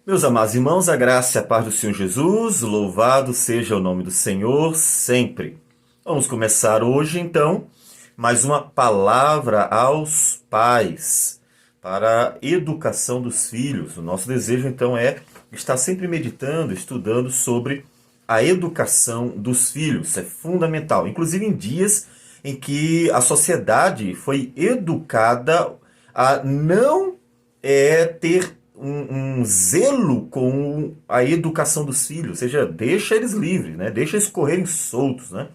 Meus amados irmãos, a graça e a paz do Senhor Jesus, louvado seja o nome do Senhor sempre. Vamos começar hoje, então, mais uma palavra aos pais para a educação dos filhos. O nosso desejo, então, é estar sempre meditando, estudando sobre a educação dos filhos. É fundamental, inclusive em dias em que a sociedade foi educada a não ter um zelo com a educação dos filhos, ou seja, deixa eles livres, né? Deixa eles correrem soltos, né?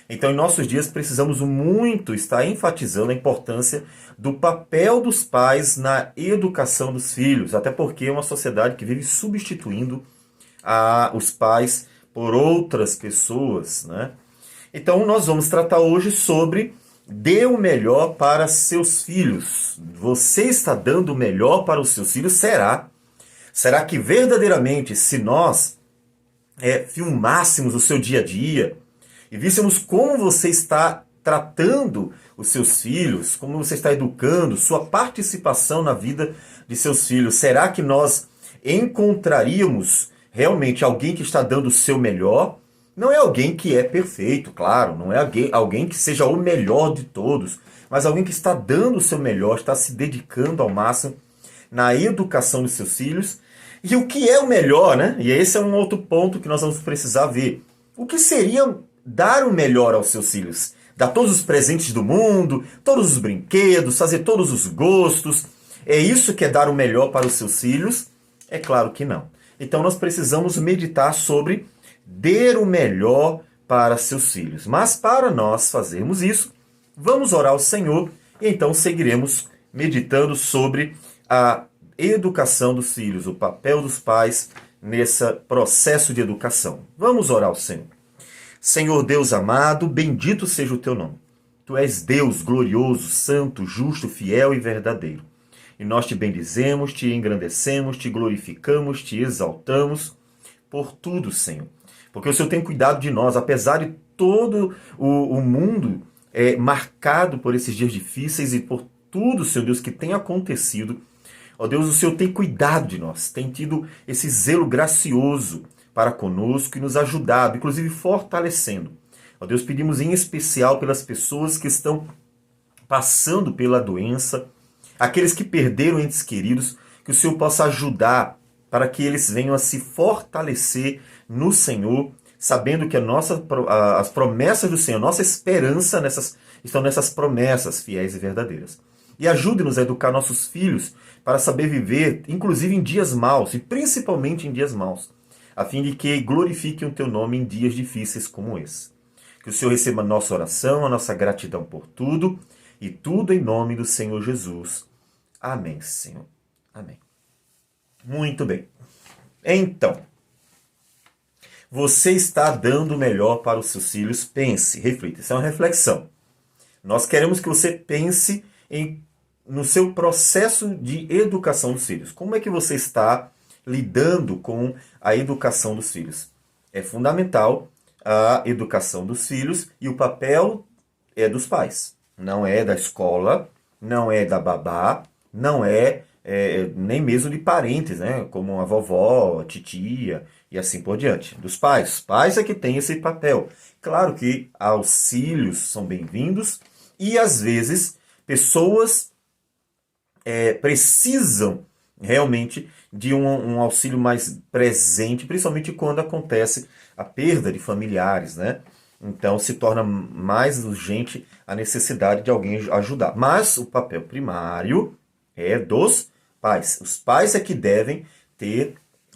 Então, em nossos dias, precisamos muito estar enfatizando a importância do papel dos pais na educação dos filhos, até porque é uma sociedade que vive substituindo os pais por outras pessoas, né? Então, nós vamos tratar hoje sobre dê o melhor para seus filhos. Você está dando o melhor para os seus filhos? Será? Será que verdadeiramente, se nós filmássemos o seu dia a dia e víssemos como você está tratando os seus filhos, como você está educando, sua participação na vida de seus filhos, será que nós encontraríamos realmente alguém que está dando o seu melhor? Não é alguém que é perfeito, claro, não é alguém que seja o melhor de todos, mas alguém que está dando o seu melhor, está se dedicando ao máximo na educação dos seus filhos. E o que é o melhor, né? E esse é um outro ponto que nós vamos precisar ver. O que seria dar o melhor aos seus filhos? Dar todos os presentes do mundo, todos os brinquedos, fazer todos os gostos. É isso que é dar o melhor para os seus filhos? É claro que não. Então nós precisamos meditar sobre dar o melhor para seus filhos. Mas para nós fazermos isso, vamos orar ao Senhor e então seguiremos meditando sobre a educação dos filhos, o papel dos pais nesse processo de educação. Vamos orar ao Senhor. Senhor Deus amado, bendito seja o teu nome. Tu és Deus glorioso, santo, justo, fiel e verdadeiro. E nós te bendizemos, te engrandecemos, te glorificamos, te exaltamos por tudo, Senhor. Porque o Senhor tem cuidado de nós, apesar de todo o mundo marcado por esses dias difíceis e por tudo, Senhor Deus, que tem acontecido. Ó Deus, o Senhor tem cuidado de nós, tem tido esse zelo gracioso para conosco e nos ajudado, inclusive fortalecendo. Ó Deus, pedimos em especial pelas pessoas que estão passando pela doença, aqueles que perderam entes queridos, que o Senhor possa ajudar para que eles venham a se fortalecer no Senhor, sabendo que as promessas do Senhor, nossa esperança estão nessas promessas fiéis e verdadeiras. E ajude-nos a educar nossos filhos para saber viver, inclusive em dias maus, e principalmente em dias maus, a fim de que glorifiquem o teu nome em dias difíceis como esse. Que o Senhor receba a nossa oração, a nossa gratidão por tudo, e tudo em nome do Senhor Jesus. Amém, Senhor. Amém. Muito bem. Então, você está dando o melhor para os seus filhos? Pense, reflita. Isso é uma reflexão. Nós queremos que você pense no seu processo de educação dos filhos. Como é que você está lidando com a educação dos filhos? É fundamental a educação dos filhos e o papel é dos pais. Não é da escola, não é da babá, não é nem mesmo de parentes, né? Como a vovó, a titia e assim por diante. Dos pais. Os pais é que têm esse papel. Claro que auxílios são bem-vindos e às vezes pessoas precisam realmente de um auxílio mais presente, principalmente quando acontece a perda de familiares, né? Então se torna mais urgente a necessidade de alguém ajudar. Mas o papel primário é dos pais. Os pais é que devem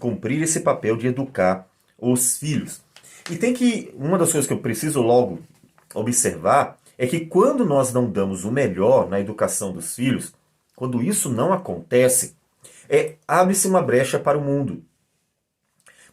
cumprir esse papel de educar os filhos. E uma das coisas que eu preciso logo observar é que quando nós não damos o melhor na educação dos filhos, quando isso não acontece, abre-se uma brecha para o mundo.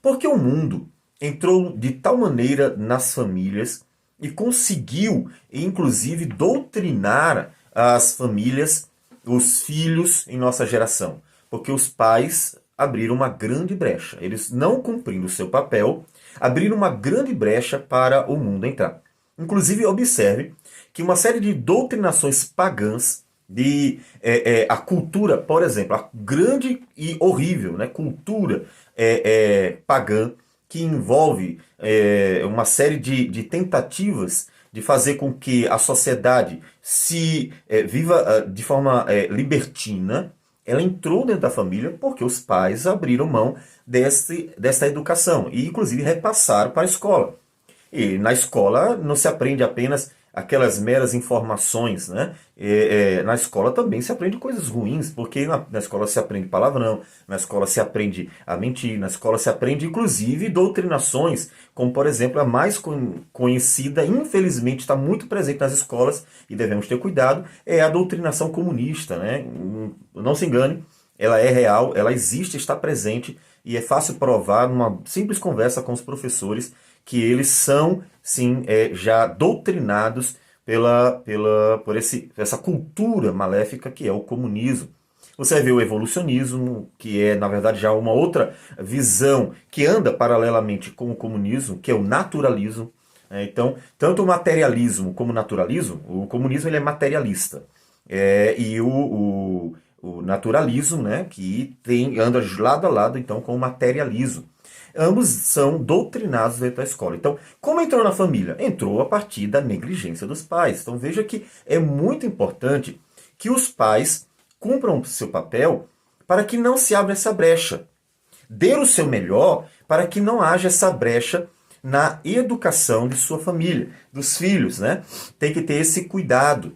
Porque o mundo entrou de tal maneira nas famílias e conseguiu, inclusive, doutrinar as famílias, os filhos em nossa geração. Porque os pais abriram uma grande brecha. Eles, não cumprindo o seu papel, abriram uma grande brecha para o mundo entrar. Inclusive, observe que uma série de doutrinações pagãs a cultura, por exemplo, a grande e horrível, né, cultura pagã, que envolve uma série de tentativas de fazer com que a sociedade se viva de forma libertina. Ela entrou dentro da família porque os pais abriram mão desta educação e, inclusive, repassaram para a escola. E na escola não se aprende apenas aquelas meras informações, né? Na escola também se aprende coisas ruins, porque na escola se aprende palavrão, na escola se aprende a mentir, na escola se aprende inclusive doutrinações, como por exemplo a mais conhecida, infelizmente está muito presente nas escolas e devemos ter cuidado, é a doutrinação comunista, né? Não se engane, ela é real, ela existe, está presente e é fácil provar numa simples conversa com os professores que eles são, sim, já doutrinados por essa cultura maléfica que é o comunismo. Você vai ver o evolucionismo, que é, na verdade, já uma outra visão que anda paralelamente com o comunismo, que é o naturalismo. Então, tanto o materialismo como o naturalismo, o comunismo ele é materialista. E o naturalismo, né, que anda lado a lado então, com o materialismo. Ambos são doutrinados dentro da escola. Então, como entrou na família? Entrou a partir da negligência dos pais. Então, veja que é muito importante que os pais cumpram o seu papel para que não se abra essa brecha. Dê o seu melhor para que não haja essa brecha na educação de sua família, dos filhos, né? Tem que ter esse cuidado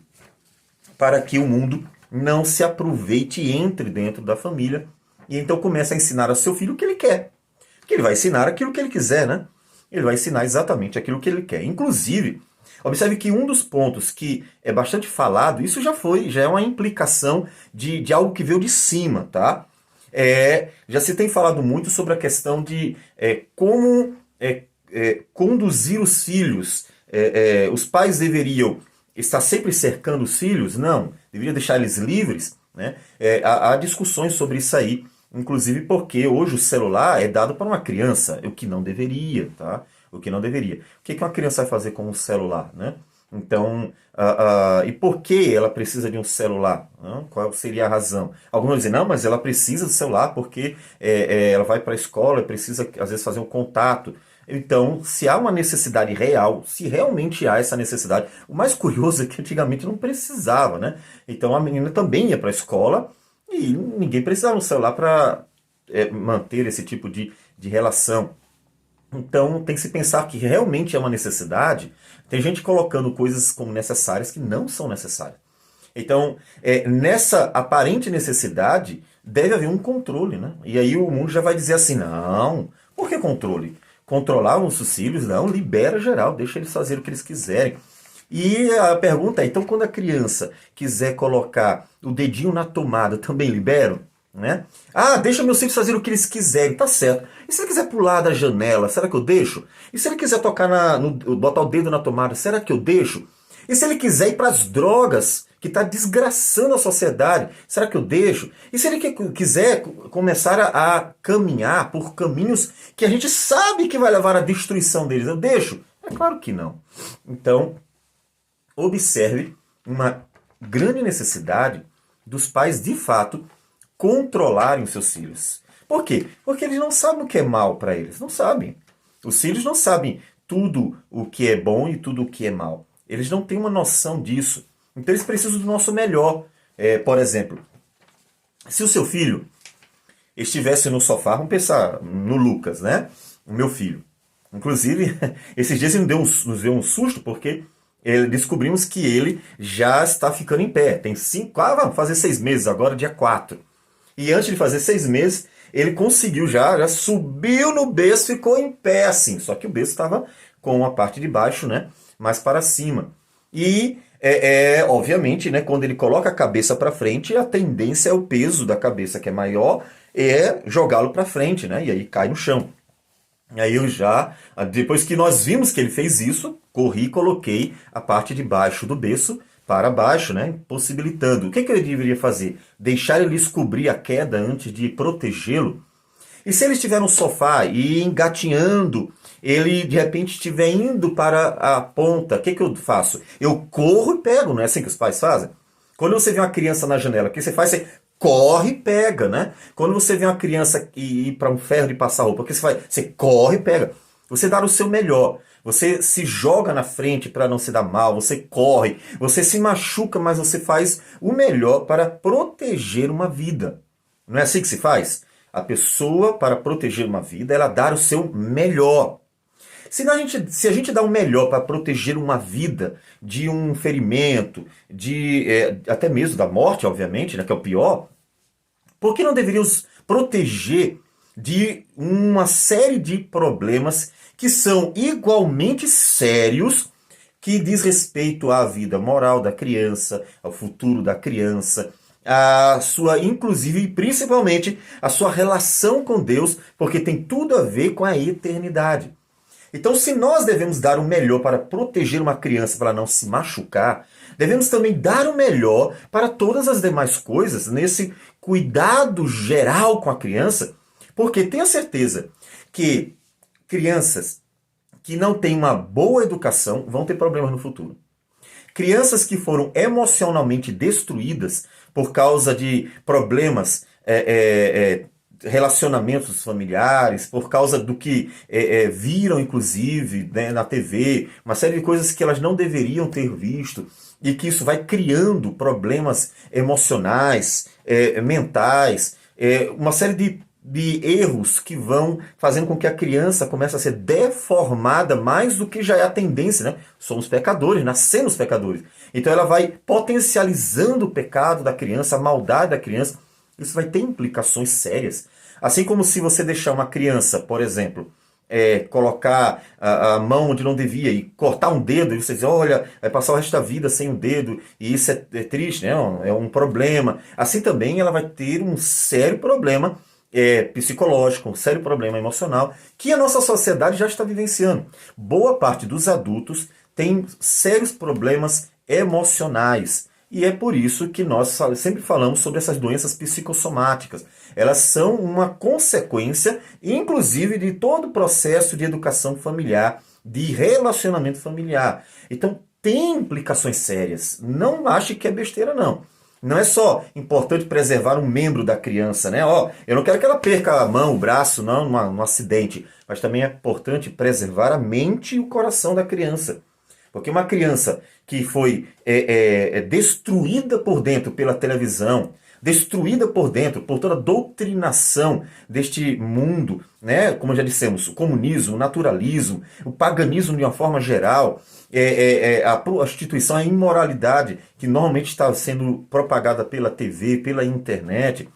para que o mundo não se aproveite e entre dentro da família e então comece a ensinar ao seu filho o que ele quer. Porque ele vai ensinar aquilo que ele quiser, né? Ele vai ensinar exatamente aquilo que ele quer. Inclusive, observe que um dos pontos que é bastante falado, isso já é uma implicação de algo que veio de cima, tá? Já se tem falado muito sobre a questão de como conduzir os filhos. Os pais deveriam estar sempre cercando os filhos? Não. Deveria deixar eles livres? Né? Há discussões sobre isso aí. Inclusive porque hoje o celular é dado para uma criança, o que não deveria, tá? O que não deveria. O que uma criança vai fazer com um celular, né? Então, e por que ela precisa de um celular? Né? Qual seria a razão? Alguns vão dizer, não, mas ela precisa do celular porque ela vai para a escola, precisa às vezes fazer um contato. Então, se há uma necessidade real, se realmente há essa necessidade, o mais curioso é que antigamente não precisava, né? Então a menina também ia para a escola, e ninguém precisava de um celular para manter esse tipo de relação. Então tem que se pensar que realmente é uma necessidade. Tem gente colocando coisas como necessárias que não são necessárias. Então, nessa aparente necessidade, deve haver um controle, né? E aí o mundo já vai dizer assim, não, por que controle? Controlar os filhos? Não, libera geral, deixa eles fazerem o que eles quiserem. E a pergunta é, então quando a criança quiser colocar o dedinho na tomada, também libero? Né? Ah, deixa meus filhos fazer o que eles quiserem, tá certo. E se ele quiser pular da janela, será que eu deixo? E se ele quiser tocar botar o dedo na tomada, será que eu deixo? E se ele quiser ir para as drogas, que está desgraçando a sociedade, será que eu deixo? E se ele quiser começar a caminhar por caminhos que a gente sabe que vai levar à destruição deles, eu deixo? É claro que não. Então, observe uma grande necessidade dos pais, de fato, controlarem os seus filhos. Por quê? Porque eles não sabem o que é mal para eles. Não sabem. Os filhos não sabem tudo o que é bom e tudo o que é mal. Eles não têm uma noção disso. Então eles precisam do nosso melhor. Por exemplo, se o seu filho estivesse no sofá, vamos pensar no Lucas, né? O meu filho. Inclusive, esses dias ele nos deu um susto, porque descobrimos que ele já está ficando em pé. Tem vamos fazer 6 meses agora, dia 4. E antes de fazer 6 meses, ele conseguiu já subiu no berço, ficou em pé assim. Só que o berço estava com a parte de baixo, né, mais para cima. E, obviamente, né, quando ele coloca a cabeça para frente, a tendência é o peso da cabeça, que é maior, jogá-lo para frente, né, e aí cai no chão. E aí depois que nós vimos que ele fez isso, corri e coloquei a parte de baixo do berço para baixo, né, possibilitando. O que ele deveria fazer? Deixar ele descobrir a queda antes de protegê-lo? E se ele estiver no sofá e engatinhando, ele de repente estiver indo para a ponta, o que eu faço? Eu corro e pego, não é assim que os pais fazem? Quando você vê uma criança na janela, o que você faz? Você corre e pega, né? Quando você vê uma criança ir para um ferro de passar roupa, o que você faz? Você corre e pega. Você dá o seu melhor. Você se joga na frente para não se dar mal, você corre, você se machuca, mas você faz o melhor para proteger uma vida. Não é assim que se faz? A pessoa, para proteger uma vida, ela dá o seu melhor. Se a gente dá o melhor para proteger uma vida de um ferimento, até mesmo da morte, obviamente, né, que é o pior, por que não deveríamos proteger de uma série de problemas que são igualmente sérios, que diz respeito à vida moral da criança, ao futuro da criança, a sua, inclusive e principalmente, a sua relação com Deus, porque tem tudo a ver com a eternidade. Então, se nós devemos dar o melhor para proteger uma criança para não se machucar, devemos também dar o melhor para todas as demais coisas nesse cuidado geral com a criança, porque tenha certeza que crianças que não têm uma boa educação vão ter problemas no futuro. Crianças que foram emocionalmente destruídas por causa de problemas relacionamentos familiares, por causa do que viram, inclusive, né, na TV, uma série de coisas que elas não deveriam ter visto, e que isso vai criando problemas emocionais, mentais, uma série de erros que vão fazendo com que a criança comece a ser deformada mais do que já é a tendência, né? Somos pecadores, nascemos pecadores. Então ela vai potencializando o pecado da criança, a maldade da criança. Isso vai ter implicações sérias. Assim como se você deixar uma criança, por exemplo, colocar a mão onde não devia e cortar um dedo, e você diz, olha, vai passar o resto da vida sem o dedo, e isso é triste, né? É um problema. Assim também ela vai ter um sério problema psicológico, um sério problema emocional, que a nossa sociedade já está vivenciando. Boa parte dos adultos tem sérios problemas emocionais. E é por isso que nós sempre falamos sobre essas doenças psicossomáticas. Elas são uma consequência, inclusive, de todo o processo de educação familiar, de relacionamento familiar. Então, tem implicações sérias. Não ache que é besteira, não. Não é só importante preservar um membro da criança, né? Eu não quero que ela perca a mão, o braço, não, num acidente. Mas também é importante preservar a mente e o coração da criança. Porque uma criança que foi destruída por dentro pela televisão, destruída por dentro por toda a doutrinação deste mundo, né? Como já dissemos, o comunismo, o naturalismo, o paganismo de uma forma geral, a prostituição, a imoralidade que normalmente está sendo propagada pela TV, pela internet.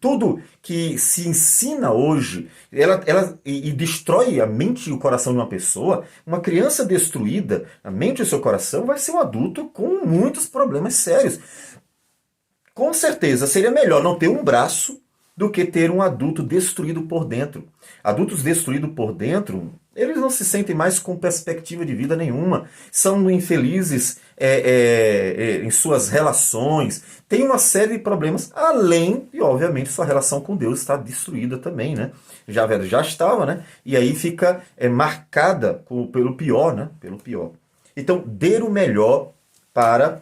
Tudo que se ensina hoje e destrói a mente e o coração de uma pessoa, uma criança destruída, a mente e o seu coração, vai ser um adulto com muitos problemas sérios. Com certeza, seria melhor não ter um braço do que ter um adulto destruído por dentro. Adultos destruídos por dentro, eles não se sentem mais com perspectiva de vida nenhuma. São infelizes em suas relações. Tem uma série de problemas, além de, obviamente, sua relação com Deus está destruída também, né? Já estava, né? E aí fica marcada pelo pior, né? Pelo pior. Então, dê o melhor para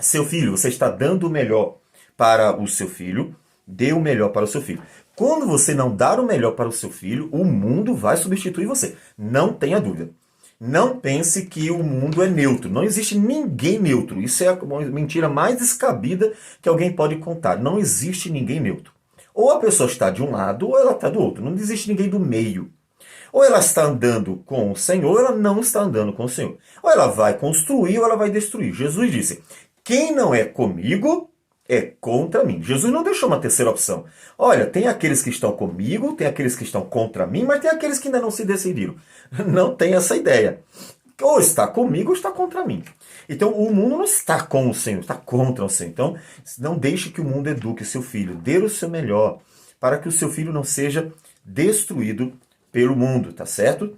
seu filho. Você está dando o melhor para o seu filho. Dê o melhor para o seu filho. Quando você não dar o melhor para o seu filho, o mundo vai substituir você. Não tenha dúvida. Não pense que o mundo é neutro. Não existe ninguém neutro. Isso é a mentira mais descabida que alguém pode contar. Não existe ninguém neutro. Ou a pessoa está de um lado ou ela está do outro. Não existe ninguém do meio. Ou ela está andando com o Senhor ou ela não está andando com o Senhor. Ou ela vai construir ou ela vai destruir. Jesus disse, quem não é comigo é contra mim. Jesus não deixou uma terceira opção. Olha, tem aqueles que estão comigo, tem aqueles que estão contra mim, mas tem aqueles que ainda não se decidiram. Não tem essa ideia. Ou está comigo ou está contra mim. Então o mundo não está com o Senhor, está contra o Senhor. Então não deixe que o mundo eduque seu filho. Dê o seu melhor para que o seu filho não seja destruído pelo mundo, tá certo?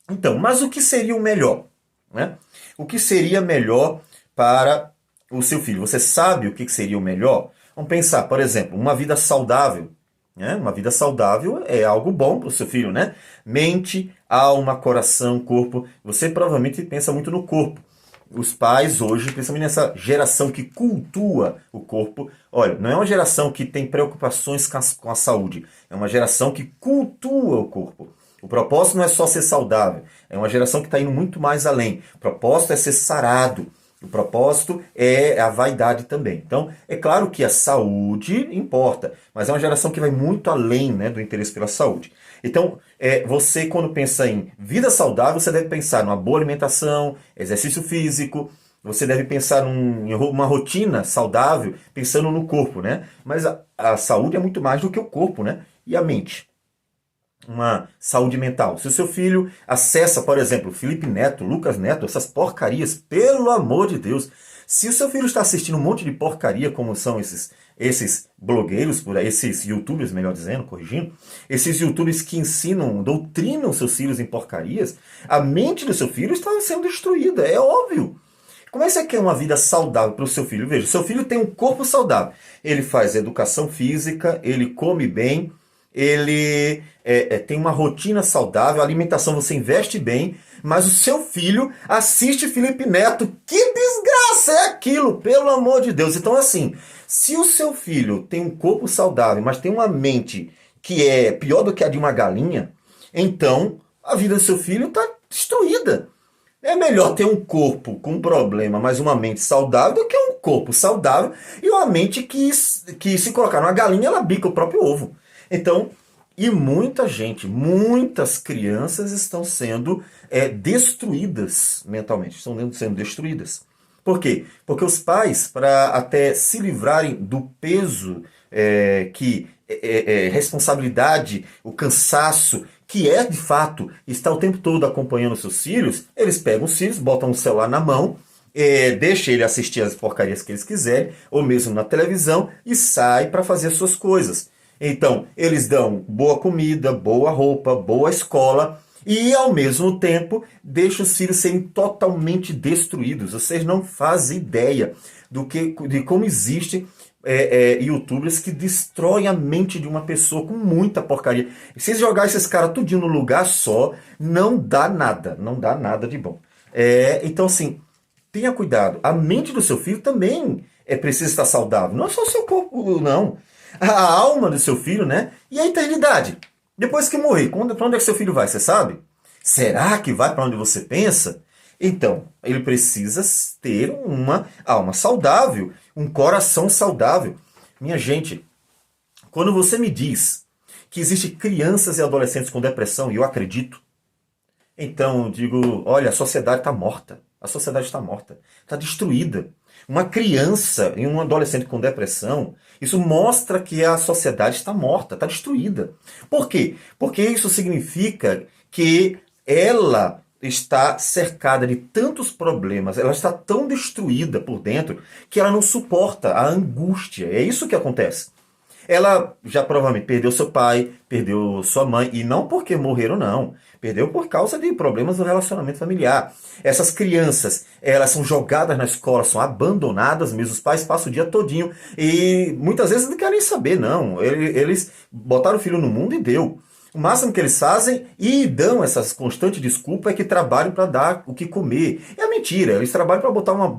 Então, mas o que seria o melhor? Né? O que seria melhor para o seu filho? Você sabe o que seria o melhor? Vamos pensar, por exemplo, uma vida saudável. Né? Uma vida saudável é algo bom para o seu filho, né? Mente, alma, coração, corpo. Você provavelmente pensa muito no corpo. os pais hoje, principalmente nessa geração que cultua o corpo, olha, não é uma geração que tem preocupações com a saúde, é uma geração que cultua o corpo. O propósito não é só ser saudável, é uma geração que está indo muito mais além. O propósito é ser sarado. O propósito é a vaidade também. Então, é claro que a saúde importa, mas é uma geração que vai muito além, né, do interesse pela saúde. Então, você quando pensa em vida saudável, você deve pensar numa boa alimentação, exercício físico, você deve pensar em uma rotina saudável, pensando no corpo, né? Mas a saúde é muito mais do que o corpo, né? E a mente. Uma saúde mental. Se o seu filho acessa, por exemplo, Felipe Neto, Lucas Neto, essas porcarias, pelo amor de Deus, se o seu filho está assistindo um monte de porcaria, como são esses blogueiros, esses youtubers, melhor dizendo, corrigindo, esses youtubers que ensinam, doutrinam seus filhos em porcarias, a mente do seu filho está sendo destruída, é óbvio. Como é que você quer uma vida saudável para o seu filho? Veja, seu filho tem um corpo saudável, ele faz educação física, ele come bem, ele tem uma rotina saudável, a alimentação você investe bem, mas o seu filho assiste Felipe Neto. Que desgraça é aquilo, pelo amor de Deus. Então, assim, se o seu filho tem um corpo saudável, mas tem uma mente que é pior do que a de uma galinha, então a vida do seu filho está destruída. É melhor ter um corpo com problema, mas uma mente saudável, do que um corpo saudável e uma mente que se colocar numa galinha, ela bica o próprio ovo. Então, e muita gente, muitas crianças estão sendo destruídas mentalmente, estão sendo destruídas. Por quê? Porque os pais, para até se livrarem do peso responsabilidade, o cansaço, que é de fato estar o tempo todo acompanhando seus filhos, eles pegam os filhos, botam o celular na mão, deixa ele assistir as porcarias que eles quiserem, ou mesmo na televisão, e sai para fazer as suas coisas. Então, eles dão boa comida, boa roupa, boa escola e, ao mesmo tempo, deixam os filhos serem totalmente destruídos. Vocês não fazem ideia de como existem youtubers que destroem a mente de uma pessoa com muita porcaria. Se jogar esses caras tudinho no lugar só, não dá nada de bom. Então, assim, tenha cuidado. A mente do seu filho também precisa estar saudável. Não é só o seu corpo, não. A alma do seu filho, né? E a eternidade. Depois que morrer, para onde é que seu filho vai, você sabe? Será que vai para onde você pensa? Então, ele precisa ter uma alma saudável, um coração saudável. Minha gente, quando você me diz que existem crianças e adolescentes com depressão, e eu acredito, então eu digo, olha, a sociedade está morta. A sociedade está morta, está destruída. Uma criança e um adolescente com depressão, isso mostra que a sociedade está morta, está destruída. Por quê? Porque isso significa que ela está cercada de tantos problemas, ela está tão destruída por dentro que ela não suporta a angústia. É isso que acontece. Ela já provavelmente perdeu seu pai, perdeu sua mãe, e não porque morreram, não. Perdeu por causa de problemas no relacionamento familiar. Essas crianças, elas são jogadas na escola, são abandonadas mesmo, os pais passam o dia todinho, e muitas vezes não querem saber, não. Eles botaram o filho no mundo e deu. O máximo que eles fazem e dão essas constantes desculpas é que trabalham para dar o que comer. É mentira, eles trabalham para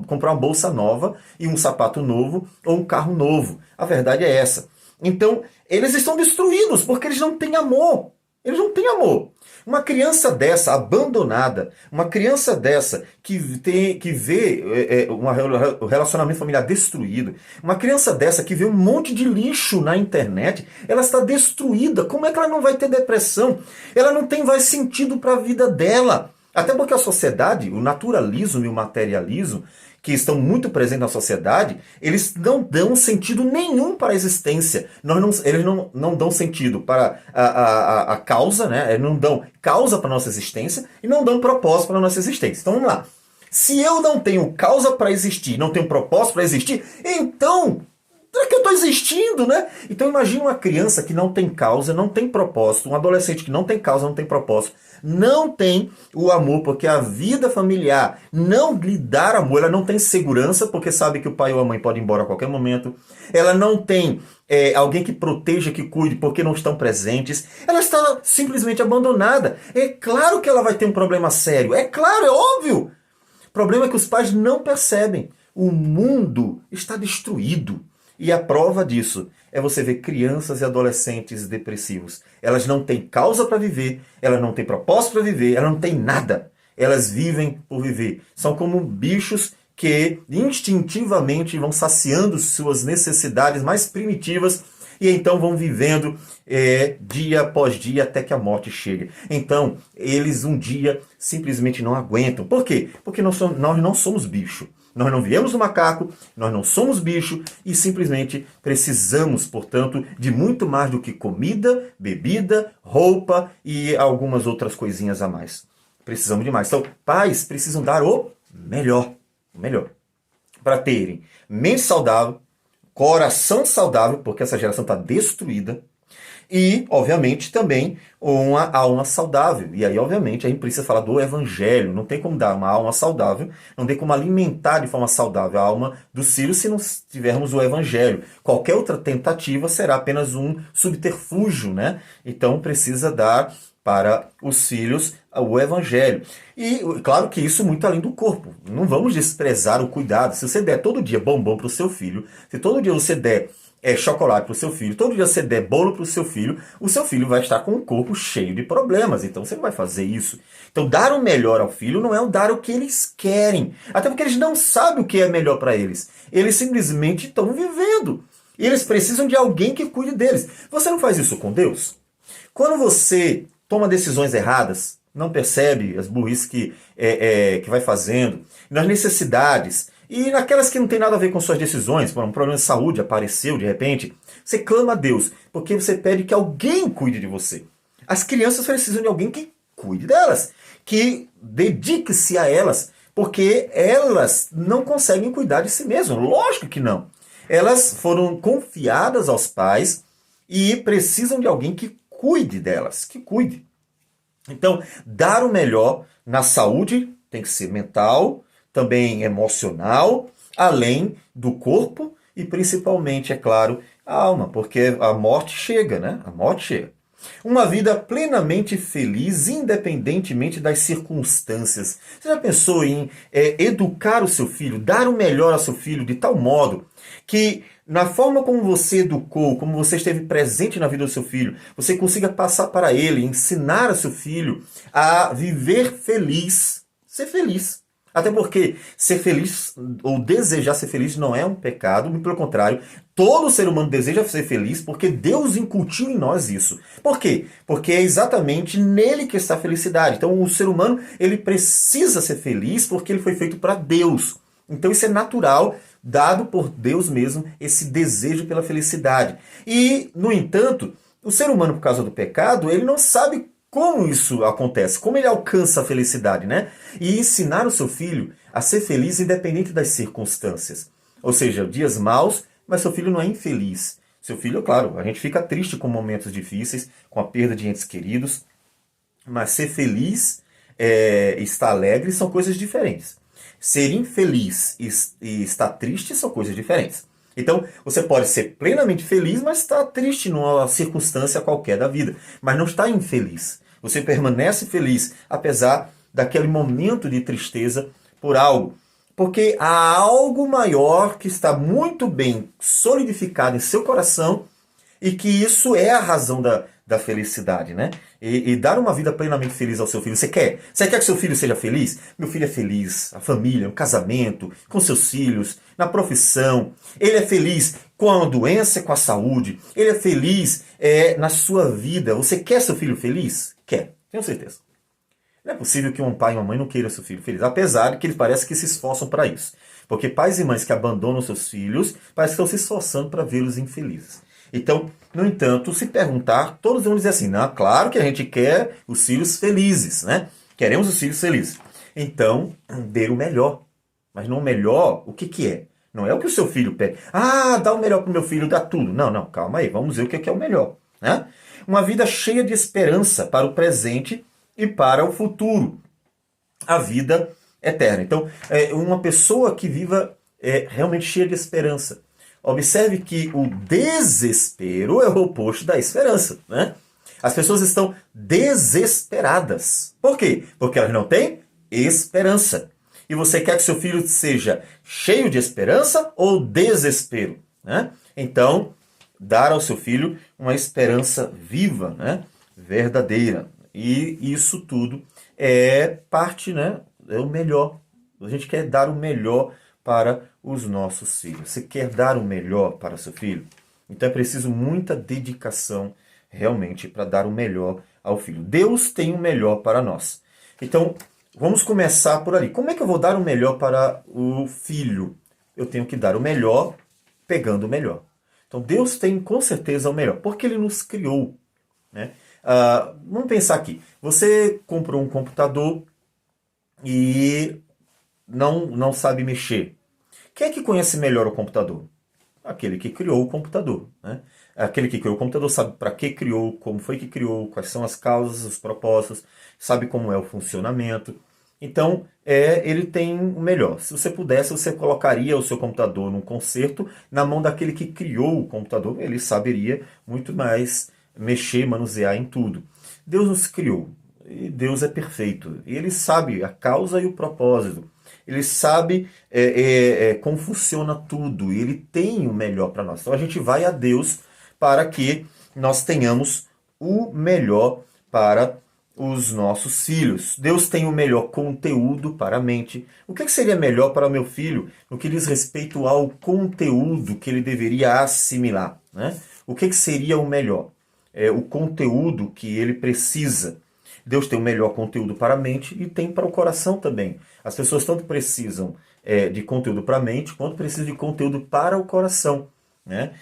comprar uma bolsa nova e um sapato novo ou um carro novo. A verdade é essa. Então, eles estão destruídos porque eles não têm amor. Eles não têm amor. Uma criança dessa, abandonada, uma criança dessa que vê um relacionamento familiar destruído, uma criança dessa que vê um monte de lixo na internet, ela está destruída. Como é que ela não vai ter depressão? Ela não tem mais sentido para a vida dela. Até porque a sociedade, o naturalismo e o materialismo, que estão muito presentes na sociedade, eles não dão sentido nenhum para a existência. Eles não dão sentido para a causa, né? Eles não dão causa para a nossa existência e não dão propósito para a nossa existência. Então vamos lá. Se eu não tenho causa para existir, não tenho propósito para existir, então será que eu estou existindo, né? Então imagina uma criança que não tem causa, não tem propósito, um adolescente que não tem causa, não tem propósito, não tem o amor, porque a vida familiar não lhe dá amor, ela não tem segurança, porque sabe que o pai ou a mãe podem ir embora a qualquer momento, ela não tem alguém que proteja, que cuide, porque não estão presentes, ela está simplesmente abandonada. É claro que ela vai ter um problema sério, é claro, é óbvio. problema é que os pais não percebem. O mundo está destruído. E a prova disso é você ver crianças e adolescentes depressivos. Elas não têm causa para viver, elas não têm propósito para viver, elas não têm nada. Elas vivem por viver. São como bichos que instintivamente vão saciando suas necessidades mais primitivas e então vão vivendo dia após dia até que a morte chegue. Então, eles um dia simplesmente não aguentam. Por quê? Porque nós não somos bicho. Nós não viemos do macaco, nós não somos bicho e simplesmente precisamos, portanto, de muito mais do que comida, bebida, roupa e algumas outras coisinhas a mais. Precisamos de mais. Então, pais precisam dar o melhor, para terem mente saudável, coração saudável, porque essa geração está destruída, e, obviamente, também uma alma saudável. E aí, obviamente, a gente precisa falar do evangelho. Não tem como dar uma alma saudável, não tem como alimentar de forma saudável a alma dos filhos se não tivermos o evangelho. Qualquer outra tentativa será apenas um subterfúgio, né? Então, precisa dar para os filhos o evangelho. E, claro que isso muito além do corpo. Não vamos desprezar o cuidado. Se você der todo dia bombom para o seu filho, se todo dia você der chocolate para o seu filho, todo dia você der bolo para o seu filho vai estar com o corpo cheio de problemas. Então você não vai fazer isso. Então dar o melhor ao filho não é dar o que eles querem. Até porque eles não sabem o que é melhor para eles. Eles simplesmente estão vivendo. E eles precisam de alguém que cuide deles. Você não faz isso com Deus? Quando você toma decisões erradas, não percebe as burrices que vai fazendo, nas necessidades, e naquelas que não tem nada a ver com suas decisões, por um problema de saúde apareceu de repente, você clama a Deus, porque você pede que alguém cuide de você. As crianças precisam de alguém que cuide delas, que dedique-se a elas, porque elas não conseguem cuidar de si mesmas. Lógico que não. Elas foram confiadas aos pais e precisam de alguém que cuide delas, que cuide. Então, dar o melhor na saúde tem que ser mental, também emocional, além do corpo e principalmente, é claro, a alma, porque a morte chega, né? A morte chega. Uma vida plenamente feliz, independentemente das circunstâncias. Você já pensou em educar o seu filho, dar o melhor ao seu filho de tal modo que na forma como você educou, como você esteve presente na vida do seu filho, você consiga passar para ele, ensinar ao seu filho a viver feliz, ser feliz. Até porque ser feliz ou desejar ser feliz não é um pecado, muito pelo contrário, todo ser humano deseja ser feliz porque Deus incutiu em nós isso. Por quê? Porque é exatamente nele que está a felicidade. Então o ser humano ele precisa ser feliz porque ele foi feito para Deus. Então isso é natural, dado por Deus mesmo, esse desejo pela felicidade. E, no entanto, o ser humano, por causa do pecado, ele não sabe como isso acontece, como ele alcança a felicidade, né? E ensinar o seu filho a ser feliz independente das circunstâncias. Ou seja, dias maus, mas seu filho não é infeliz. Seu filho, claro, a gente fica triste com momentos difíceis, com a perda de entes queridos, mas ser feliz e estar alegre são coisas diferentes. Ser infeliz e estar triste são coisas diferentes. Então, você pode ser plenamente feliz, mas estar triste numa circunstância qualquer da vida. Mas não está infeliz. Você permanece feliz, apesar daquele momento de tristeza por algo. Porque há algo maior que está muito bem solidificado em seu coração e que isso é a razão da felicidade, né? E dar uma vida plenamente feliz ao seu filho. Você quer? Você quer que seu filho seja feliz? Meu filho é feliz, a família, no casamento, com seus filhos, na profissão. Ele é feliz com a doença, com a saúde. Ele é feliz na sua vida. Você quer seu filho feliz? Quer, tenho certeza. Não é possível que um pai e uma mãe não queiram seu filho feliz, apesar de que eles parecem que se esforçam para isso. Porque pais e mães que abandonam seus filhos, parecem que estão se esforçando para vê-los infelizes. Então, no entanto, se perguntar, todos vão dizer assim, não, claro que a gente quer os filhos felizes, né? Queremos os filhos felizes. Então, dê o melhor. Mas não o melhor, o que é? Não é o que o seu filho pede. Ah, dá o melhor para o meu filho, dá tudo. Não, calma aí, vamos ver o que é o melhor. Né? Uma vida cheia de esperança para o presente e para o futuro. A vida eterna. Então, uma pessoa que viva realmente cheia de esperança. Observe que o desespero é o oposto da esperança, né? As pessoas estão desesperadas. Por quê? Porque elas não têm esperança. E você quer que seu filho seja cheio de esperança ou desespero, né? Então, dar ao seu filho uma esperança viva, né? Verdadeira. E isso tudo é parte, né? É o melhor. A gente quer dar o melhor para os nossos filhos. Você quer dar o melhor para seu filho? Então é preciso muita dedicação realmente para dar o melhor ao filho. Deus tem o melhor para nós. Então, vamos começar por ali. Como é que eu vou dar o melhor para o filho? Eu tenho que dar o melhor pegando o melhor. Então, Deus tem com certeza o melhor, porque Ele nos criou, né? Vamos pensar aqui. Você comprou um computador e não sabe mexer. Quem é que conhece melhor o computador? Aquele que criou o computador, né? Aquele que criou o computador sabe para que criou, como foi que criou, quais são as causas, os propósitos, sabe como é o funcionamento. Então, ele tem o melhor. Se você pudesse, você colocaria o seu computador num concerto na mão daquele que criou o computador. Ele saberia muito mais mexer, manusear em tudo. Deus nos criou. E Deus é perfeito. E Ele sabe a causa e o propósito. Ele sabe como funciona tudo. E Ele tem o melhor para nós. Então a gente vai a Deus para que nós tenhamos o melhor para os nossos filhos. Deus tem o melhor conteúdo para a mente. O que seria melhor para o meu filho no que diz respeito ao conteúdo que ele deveria assimilar, né? O que seria o melhor? O conteúdo que ele precisa. Deus tem o melhor conteúdo para a mente e tem para o coração também. As pessoas tanto precisam de conteúdo para a mente, quanto precisam de conteúdo para o coração, né?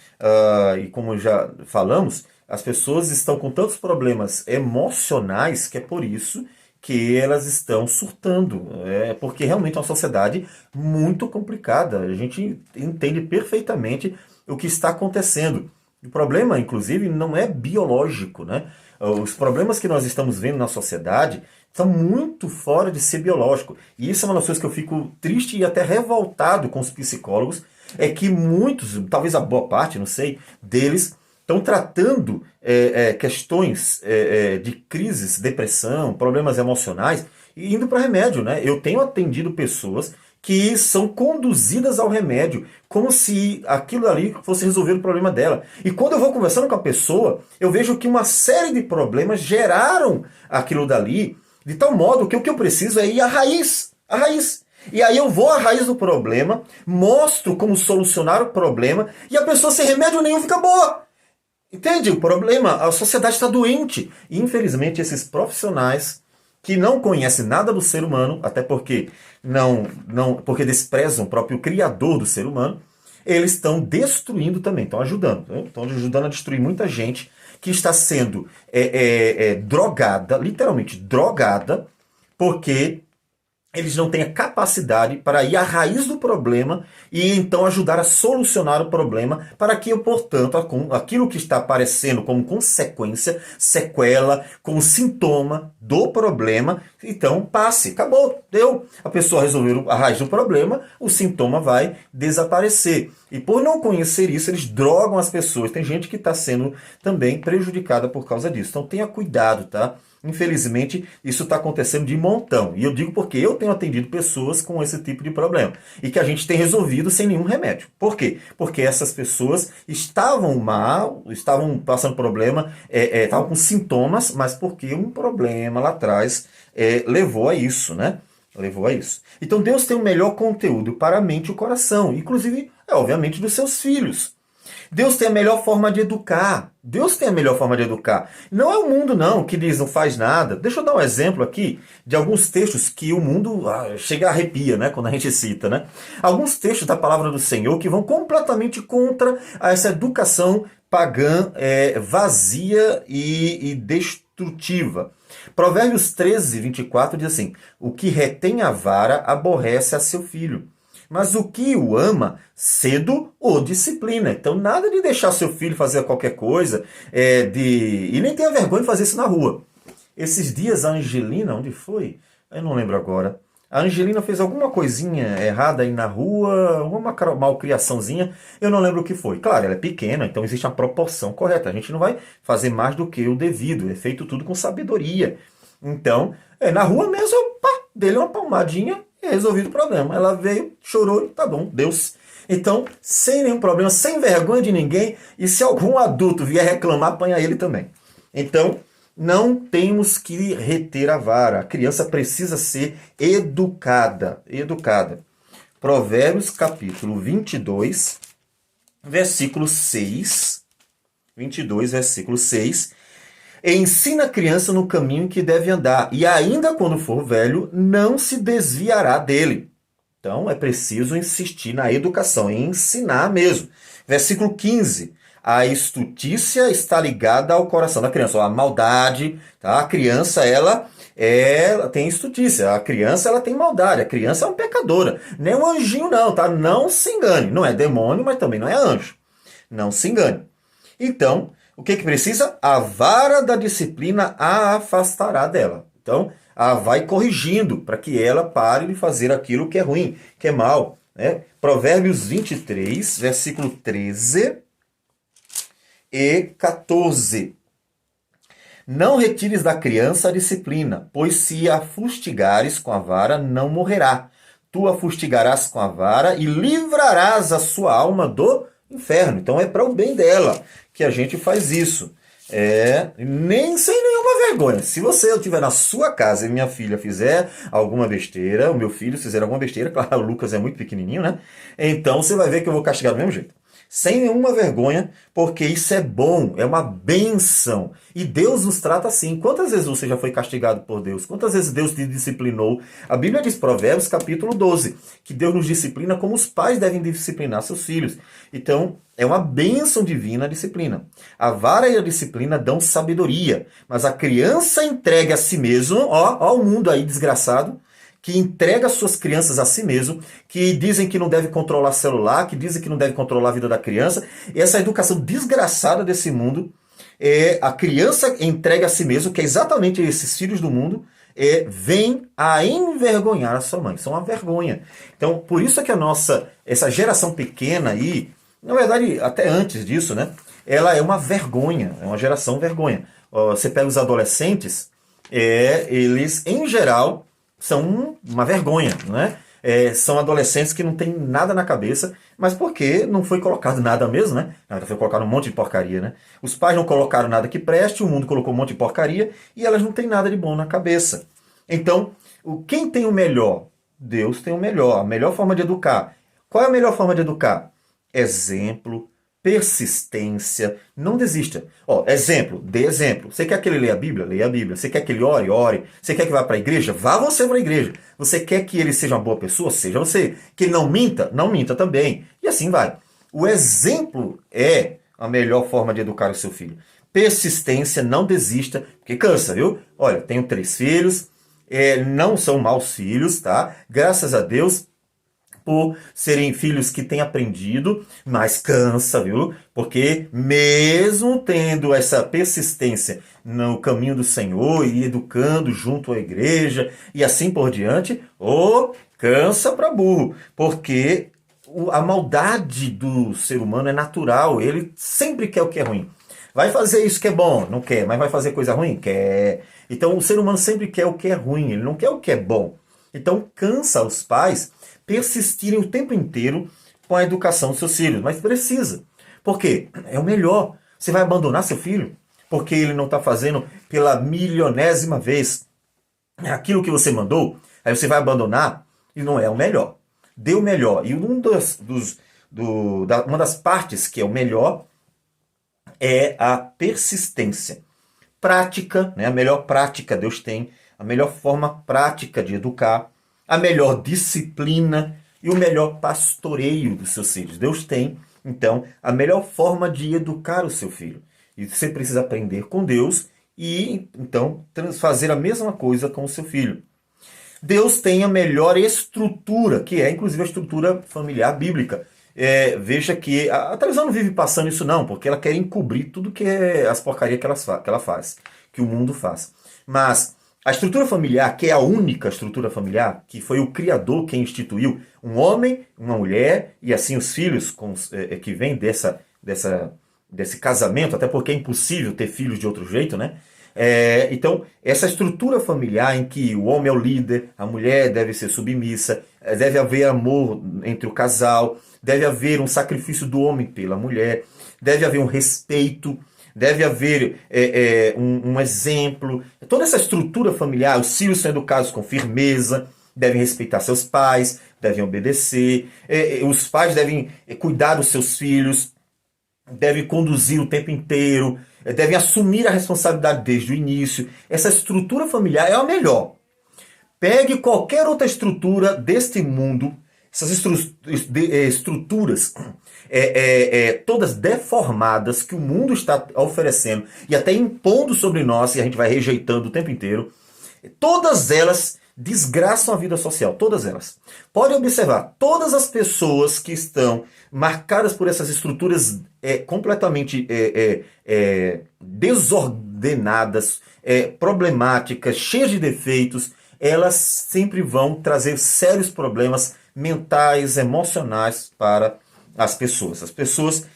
E como já falamos, as pessoas estão com tantos problemas emocionais que é por isso que elas estão surtando. Porque realmente é uma sociedade muito complicada. A gente entende perfeitamente o que está acontecendo. O problema, inclusive, não é biológico, né? Os problemas que nós estamos vendo na sociedade são muito fora de ser biológico. E isso é uma das coisas que eu fico triste e até revoltado com os psicólogos, é que muitos, talvez a boa parte, não sei, deles estão tratando questões de crises, depressão, problemas emocionais e indo para remédio, né? Eu tenho atendido pessoas que são conduzidas ao remédio, como se aquilo ali fosse resolver o problema dela. E quando eu vou conversando com a pessoa, eu vejo que uma série de problemas geraram aquilo dali, de tal modo que o que eu preciso é ir à raiz. À raiz. E aí eu vou à raiz do problema, mostro como solucionar o problema, e a pessoa sem remédio nenhum fica boa. Entende o problema? A sociedade está doente. E, infelizmente, esses profissionais que não conhecem nada do ser humano, até porque porque desprezam o próprio criador do ser humano, eles estão destruindo também, estão ajudando. Estão ajudando a destruir muita gente que está sendo drogada, literalmente drogada, porque eles não têm a capacidade para ir à raiz do problema e então ajudar a solucionar o problema para que, portanto, aquilo que está aparecendo como consequência, sequela, como sintoma do problema, então passe, acabou, deu. A pessoa resolveu a raiz do problema, o sintoma vai desaparecer. E por não conhecer isso, eles drogam as pessoas. Tem gente que está sendo também prejudicada por causa disso. Então tenha cuidado, tá? Infelizmente, isso está acontecendo de montão. E eu digo porque eu tenho atendido pessoas com esse tipo de problema. E que a gente tem resolvido sem nenhum remédio. Por quê? Porque essas pessoas estavam mal, estavam passando problema, estavam com sintomas, mas porque um problema lá atrás levou a isso, né? Levou a isso. Então Deus tem o melhor conteúdo para a mente e o coração. Inclusive, obviamente, dos seus filhos. Deus tem a melhor forma de educar. Deus tem a melhor forma de educar. Não é o mundo, não, que diz não faz nada. Deixa eu dar um exemplo aqui de alguns textos que o mundo chega a arrepia, né, quando a gente cita, né? Alguns textos da palavra do Senhor que vão completamente contra essa educação pagã, vazia e destrutiva. Provérbios 13, 24 diz assim: o que retém a vara aborrece a seu filho, mas o que o ama, cedo o disciplina. Então, nada de deixar seu filho fazer qualquer coisa, e nem tenha vergonha de fazer isso na rua. Esses dias, a Angelina, onde foi? Eu não lembro agora. A Angelina fez alguma coisinha errada aí na rua, uma malcriaçãozinha, eu não lembro o que foi. Claro, ela é pequena, então existe uma proporção correta. A gente não vai fazer mais do que o devido, é feito tudo com sabedoria. Então, na rua mesmo, dele uma palmadinha, e resolvido o problema. Ela veio, chorou, tá bom, Deus. Então, sem nenhum problema, sem vergonha de ninguém, e se algum adulto vier reclamar, apanha ele também. Então, não temos que reter a vara. A criança precisa ser educada. Provérbios capítulo 22, versículo 6. 22, versículo 6. Ensina a criança no caminho que deve andar, e ainda quando for velho, não se desviará dele. Então, é preciso insistir na educação, em ensinar mesmo. Versículo 15. A estutícia está ligada ao coração da criança. A maldade, tá? A criança, ela tem estutícia. A criança, ela tem maldade. A criança é uma pecadora. Não é um anjinho não, tá? Não se engane. Não é demônio, mas também não é anjo. Não se engane. Então, o que precisa? A vara da disciplina a afastará dela. Então, vai corrigindo para que ela pare de fazer aquilo que é ruim, que é mal. Né? Provérbios 23, versículo 13 e 14. Não retires da criança a disciplina, pois se a fustigares com a vara, não morrerá. Tu a fustigarás com a vara e livrarás a sua alma do inferno. Então é para o bem dela que a gente faz isso. Nem sem nenhuma vergonha. Se eu estiver na sua casa e minha filha fizer alguma besteira, o meu filho fizer alguma besteira, claro, o Lucas é muito pequenininho, né? Então você vai ver que eu vou castigar do mesmo jeito. Sem nenhuma vergonha, porque isso é bom, é uma bênção. E Deus nos trata assim. Quantas vezes você já foi castigado por Deus? Quantas vezes Deus te disciplinou? A Bíblia diz, Provérbios, capítulo 12, que Deus nos disciplina como os pais devem disciplinar seus filhos. Então, é uma bênção divina a disciplina. A vara e a disciplina dão sabedoria, mas a criança entregue a si mesmo, ó o mundo aí desgraçado, que entrega suas crianças a si mesmo, que dizem que não deve controlar celular, que dizem que não deve controlar a vida da criança. E essa educação desgraçada desse mundo, a criança entrega a si mesmo, que é exatamente esses filhos do mundo, vem a envergonhar a sua mãe. São uma vergonha. Então, por isso é que essa geração pequena aí, na verdade, até antes disso, né? Ela é uma vergonha, é uma geração vergonha. Você pega os adolescentes, eles, em geral, são uma vergonha, né? São adolescentes que não têm nada na cabeça, mas porque não foi colocado nada mesmo, né? Foi colocado um monte de porcaria, né? Os pais não colocaram nada que preste, o mundo colocou um monte de porcaria e elas não têm nada de bom na cabeça. Então, quem tem o melhor? Deus tem o melhor, a melhor forma de educar. Qual é a melhor forma de educar? Exemplo, persistência, não desista. Exemplo, dê exemplo. Você quer que ele leia a Bíblia? Leia a Bíblia. Você quer que ele ore? Ore. Você quer que vá para a igreja? Vá você para a igreja. Você quer que ele seja uma boa pessoa? Seja você. Que ele não minta? Não minta também. E assim vai. O exemplo é a melhor forma de educar o seu filho. Persistência, não desista, porque cansa, viu? Olha, tenho 3 filhos, não são maus filhos, tá? Graças a Deus, por serem filhos que têm aprendido, mas cansa, viu? Porque mesmo tendo essa persistência no caminho do Senhor e educando junto à igreja e assim por diante, cansa para burro, porque a maldade do ser humano é natural, ele sempre quer o que é ruim. Vai fazer isso que é bom? Não quer, mas vai fazer coisa ruim? Quer. Então o ser humano sempre quer o que é ruim, ele não quer o que é bom. Então cansa os pais persistirem o tempo inteiro com a educação dos seus filhos. Mas precisa. Por quê? É o melhor. Você vai abandonar seu filho porque ele não está fazendo pela milionésima vez aquilo que você mandou? Aí você vai abandonar e não é o melhor. Dê o melhor. E uma das partes que é o melhor é a persistência. Prática, né? A melhor prática Deus tem, a melhor forma prática de educar, a melhor disciplina e o melhor pastoreio dos seus filhos. Deus tem, então, a melhor forma de educar o seu filho. E você precisa aprender com Deus e, então, fazer a mesma coisa com o seu filho. Deus tem a melhor estrutura, que é, inclusive, a estrutura familiar bíblica. Veja que a televisão não vive passando isso não, porque ela quer encobrir tudo que é as porcarias que ela faz, que o mundo faz. Mas a estrutura familiar, que é a única estrutura familiar, que foi o Criador quem instituiu, um homem, uma mulher, e assim os filhos que vêm desse casamento, até porque é impossível ter filhos de outro jeito, né? Então, essa estrutura familiar em que o homem é o líder, a mulher deve ser submissa, deve haver amor entre o casal, deve haver um sacrifício do homem pela mulher, deve haver um respeito, deve haver um exemplo. Toda essa estrutura familiar, os filhos são educados com firmeza, devem respeitar seus pais, devem obedecer, os pais devem cuidar dos seus filhos, devem conduzir o tempo inteiro, devem assumir a responsabilidade desde o início. Essa estrutura familiar é a melhor. Pegue qualquer outra estrutura deste mundo, essas estruturas todas deformadas que o mundo está oferecendo e até impondo sobre nós, e a gente vai rejeitando o tempo inteiro, todas elas desgraçam a vida social, todas elas. Pode observar, todas as pessoas que estão marcadas por essas estruturas completamente desordenadas, problemáticas, cheias de defeitos, elas sempre vão trazer sérios problemas mentais, emocionais para as pessoas. As pessoas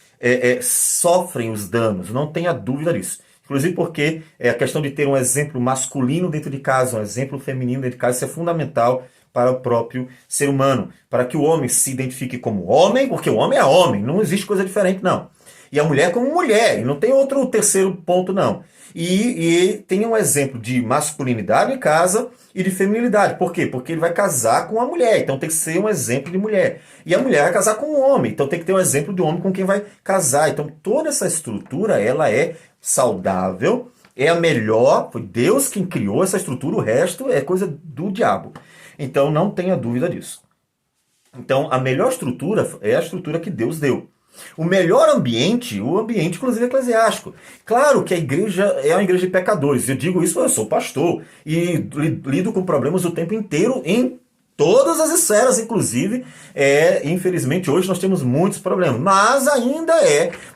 sofrem os danos, não tenha dúvida disso. Inclusive porque a questão de ter um exemplo masculino dentro de casa, um exemplo feminino dentro de casa, isso é fundamental para o próprio ser humano. Para que o homem se identifique como homem, porque o homem é homem, não existe coisa diferente, não. E a mulher como mulher, e não tem outro terceiro ponto, não. E tem um exemplo de masculinidade em casa e de feminilidade. Por quê? Porque ele vai casar com a mulher, então tem que ser um exemplo de mulher. E a mulher vai casar com um homem, então tem que ter um exemplo de homem com quem vai casar. Então toda essa estrutura, ela é saudável, é a melhor, foi Deus quem criou essa estrutura, o resto é coisa do diabo. Então não tenha dúvida disso. Então a melhor estrutura é a estrutura que Deus deu. O melhor ambiente, o ambiente inclusive eclesiástico. Claro que a igreja é uma igreja de pecadores. Eu digo isso, eu sou pastor e lido com problemas o tempo inteiro em todas as esferas, inclusive. Infelizmente hoje nós temos muitos problemas, mas ainda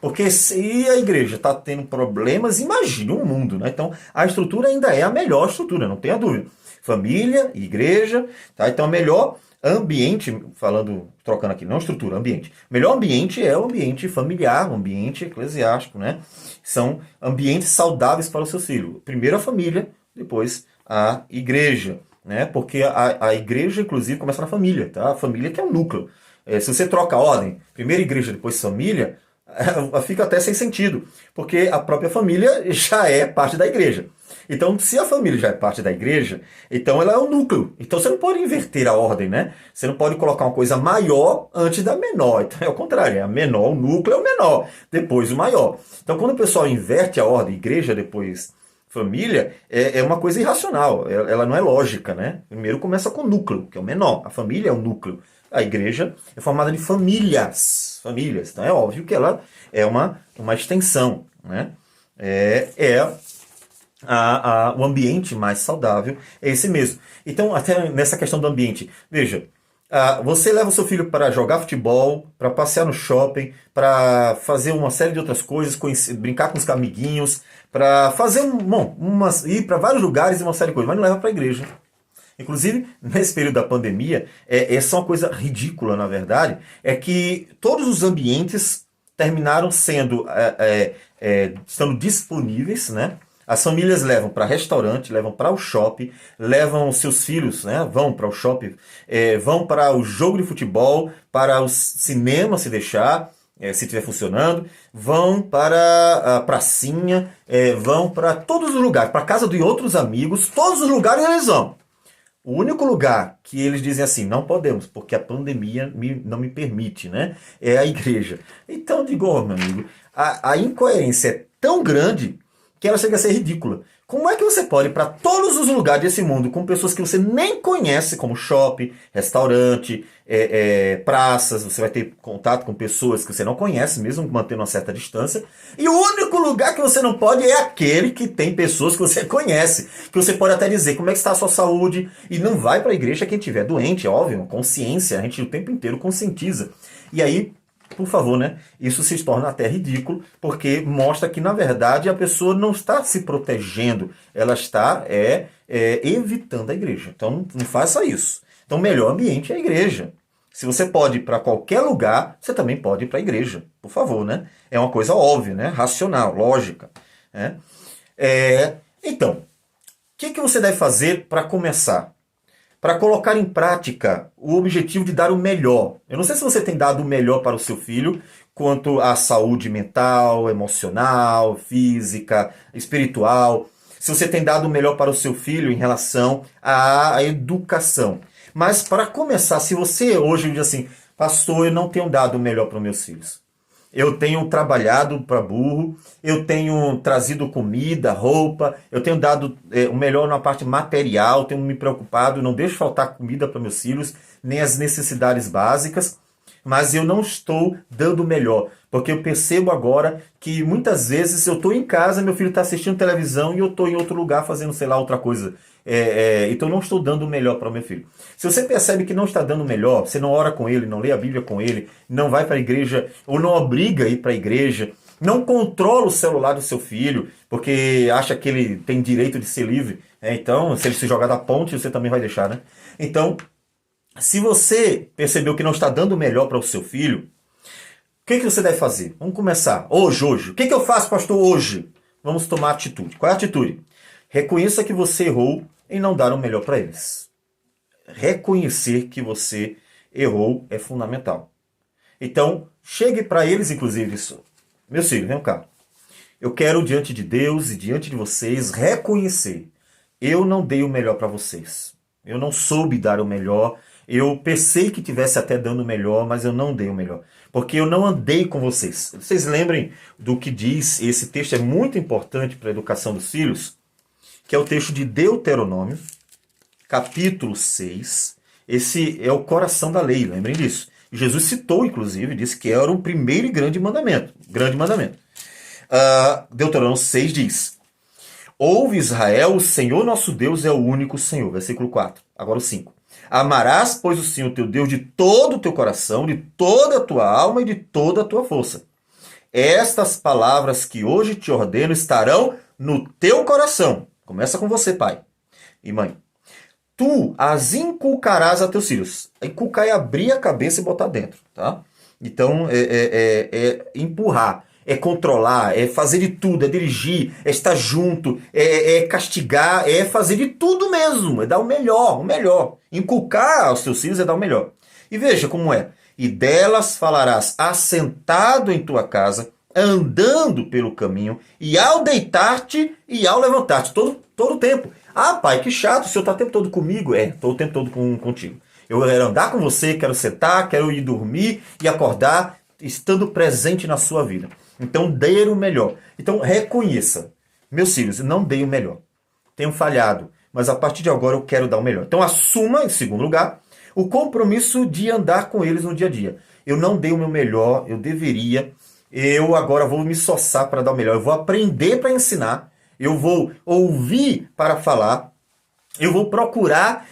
porque se a igreja está tendo problemas, imagine o mundo, né? Então a estrutura ainda é a melhor estrutura, não tenha dúvida. Família, igreja, tá? Então a melhor ambiente, trocando aqui, não estrutura, ambiente. O melhor ambiente é o ambiente familiar, o ambiente eclesiástico, né? São ambientes saudáveis para o seu filho. Primeiro a família, depois a igreja, né? Porque a igreja, inclusive, começa na família, tá? A família que é o núcleo. Se você troca a ordem, primeiro igreja, depois família, fica até sem sentido, porque a própria família já é parte da igreja. Então, se a família já é parte da igreja, então ela é o núcleo. Então você não pode inverter a ordem, né? Você não pode colocar uma coisa maior antes da menor. Então é o contrário, é a menor, o núcleo é o menor, depois o maior. Então quando o pessoal inverte a ordem, igreja, depois família, é uma coisa irracional, ela não é lógica, né? Primeiro começa com o núcleo, que é o menor. A família é o núcleo. A igreja é formada de famílias. Então é óbvio que ela é uma extensão, né? O ambiente mais saudável é esse mesmo. Então, até nessa questão do ambiente, veja, você leva o seu filho para jogar futebol, para passear no shopping, para fazer uma série de outras coisas, brincar com os amiguinhos, para fazer ir para vários lugares e uma série de coisas, mas não leva para a igreja. Inclusive, nesse período da pandemia, essa é uma coisa ridícula, na verdade, é que todos os ambientes terminaram estando disponíveis, né? As famílias levam para restaurante, levam para o shopping, levam seus filhos, né? Vão para o shopping, vão para o jogo de futebol, para o cinema, se deixar, se estiver funcionando, vão para a pracinha, vão para todos os lugares, para a casa de outros amigos, todos os lugares eles vão. O único lugar que eles dizem assim, não podemos, porque a pandemia não me permite, né? É a igreja. Então, digo, meu amigo, a incoerência é tão grande que ela chega a ser ridícula. Como é que você pode ir para todos os lugares desse mundo com pessoas que você nem conhece, como shopping, restaurante, praças, você vai ter contato com pessoas que você não conhece, mesmo mantendo uma certa distância, e o único lugar que você não pode é aquele que tem pessoas que você conhece, que você pode até dizer como é que está a sua saúde, e não vai para a igreja quem estiver doente, é óbvio, consciência, a gente o tempo inteiro conscientiza. E aí, por favor, né? Isso se torna até ridículo, porque mostra que, na verdade, a pessoa não está se protegendo, ela está evitando a igreja. Então, não faça isso. Então, o melhor ambiente é a igreja. Se você pode ir para qualquer lugar, você também pode ir para a igreja, por favor, né? É uma coisa óbvia, né? Racional, lógica, né? Então, o que você deve fazer para começar? Para colocar em prática o objetivo de dar o melhor. Eu não sei se você tem dado o melhor para o seu filho quanto à saúde mental, emocional, física, espiritual. Se você tem dado o melhor para o seu filho em relação à educação. Mas para começar, se você hoje diz assim, pastor, eu não tenho dado o melhor para os meus filhos. Eu tenho trabalhado para burro, eu tenho trazido comida, roupa, eu tenho dado o melhor na parte material, tenho me preocupado, não deixo faltar comida para meus filhos, nem as necessidades básicas, mas eu não estou dando o melhor, porque eu percebo agora que muitas vezes eu estou em casa, meu filho está assistindo televisão e eu estou em outro lugar fazendo, sei lá, outra coisa. Então eu não estou dando o melhor para o meu filho. Se você percebe que não está dando o melhor, você não ora com ele, não lê a Bíblia com ele, não vai para a igreja ou não obriga a ir para a igreja, não controla o celular do seu filho, porque acha que ele tem direito de ser livre. Então, se ele se jogar da ponte, você também vai deixar, né? Então, se você percebeu que não está dando o melhor para o seu filho, o que você deve fazer? Vamos começar. Hoje. O que eu faço, pastor, hoje? Vamos tomar atitude. Qual é a atitude? Reconheça que você errou em não dar o melhor para eles. Reconhecer que você errou é fundamental. Então, chegue para eles, inclusive, isso. Meus filhos, vem cá. Eu quero, diante de Deus e diante de vocês, reconhecer. Eu não dei o melhor para vocês. Eu não soube dar o melhor. Eu pensei que tivesse até dando o melhor, mas eu não dei o melhor. Porque eu não andei com vocês. Vocês lembrem do que diz, esse texto é muito importante para a educação dos filhos, que é o texto de Deuteronômio, capítulo 6. Esse é o coração da lei, lembrem disso. Jesus citou, inclusive, disse que era o primeiro e grande mandamento. Deuteronômio 6 diz: Ouve Israel, o Senhor nosso Deus é o único Senhor. Versículo 4. Agora o 5. Amarás, pois, o Senhor teu Deus de todo o teu coração, de toda a tua alma e de toda a tua força. Estas palavras que hoje te ordeno estarão no teu coração. Começa com você, pai e mãe. Tu as inculcarás a teus filhos. Inculcar é abrir a cabeça e botar dentro, tá? Então, é empurrar, é controlar, é fazer de tudo, é dirigir, é estar junto, é castigar, é fazer de tudo mesmo, é dar o melhor. Inculcar aos teus filhos é dar o melhor. E veja como é. E delas falarás assentado em tua casa, andando pelo caminho, e ao deitar-te e ao levantar-te, todo o tempo. Ah, pai, que chato, o senhor está o tempo todo comigo? Estou o tempo todo contigo. Eu quero andar com você, quero sentar, quero ir dormir e acordar, estando presente na sua vida. Então, dê o melhor. Então, reconheça. Meus filhos, não dei o melhor. Tenho falhado, mas a partir de agora eu quero dar o melhor. Então, assuma, em segundo lugar, o compromisso de andar com eles no dia a dia. Eu não dei o meu melhor, eu deveria. Eu agora vou me esforçar para dar o melhor. Eu vou aprender para ensinar. Eu vou ouvir para falar. Eu vou procurar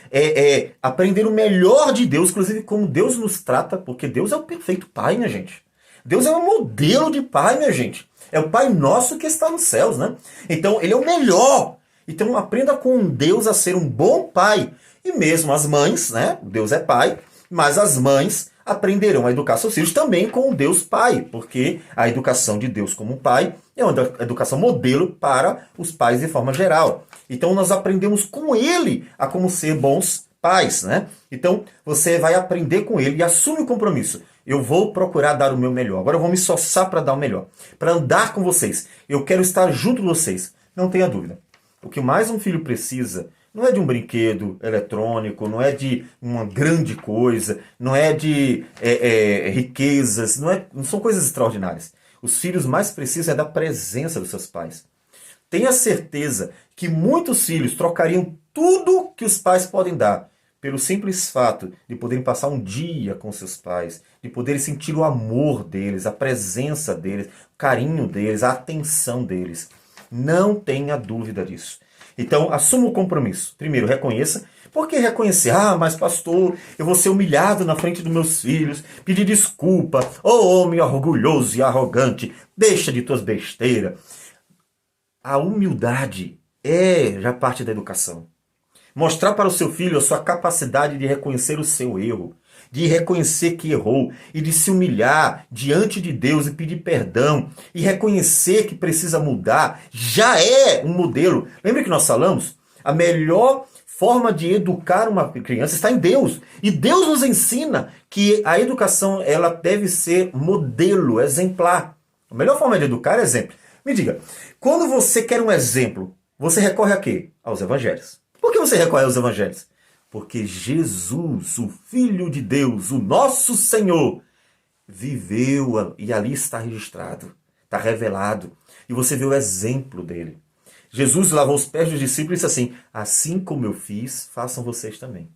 aprender o melhor de Deus, inclusive como Deus nos trata, porque Deus é o perfeito Pai, né, gente? Deus é um modelo de Pai, minha gente. É o Pai nosso que está nos céus, né? Então, Ele é o melhor. Então, aprenda com Deus a ser um bom Pai. E mesmo as mães, né? Deus é Pai, mas as mães aprenderão a educar seus filhos também com o Deus Pai, porque a educação de Deus como Pai é uma educação modelo para os pais de forma geral. Então nós aprendemos com Ele a como ser bons pais, né? Então você vai aprender com Ele e assume o compromisso. Eu vou procurar dar o meu melhor. Agora eu vou me esforçar para dar o melhor, para andar com vocês. Eu quero estar junto de vocês. Não tenha dúvida. O que mais um filho precisa não é de um brinquedo eletrônico, não é de uma grande coisa, não é de riquezas, não são coisas extraordinárias. Os filhos mais precisam é da presença dos seus pais. Tenha certeza que muitos filhos trocariam tudo que os pais podem dar pelo simples fato de poderem passar um dia com seus pais, de poderem sentir o amor deles, a presença deles, o carinho deles, a atenção deles. Não tenha dúvida disso. Então, assuma o compromisso. Primeiro, reconheça. Por que reconhecer? Ah, mas pastor, eu vou ser humilhado na frente dos meus filhos, pedir desculpa. Ô homem orgulhoso e arrogante, deixa de tuas besteiras. A humildade é já parte da educação. Mostrar para o seu filho a sua capacidade de reconhecer o seu erro de reconhecer que errou e de se humilhar diante de Deus e pedir perdão e reconhecer que precisa mudar, já é um modelo. Lembra que nós falamos? A melhor forma de educar uma criança está em Deus. E Deus nos ensina que a educação ela deve ser modelo, exemplar. A melhor forma de educar é exemplo. Me diga, quando você quer um exemplo, você recorre a quê? Aos evangelhos. Por que você recorre aos evangelhos? Porque Jesus, o Filho de Deus, o nosso Senhor, viveu e ali está registrado, está revelado. E você vê o exemplo dele. Jesus lavou os pés dos discípulos e disse assim, assim como eu fiz, façam vocês também.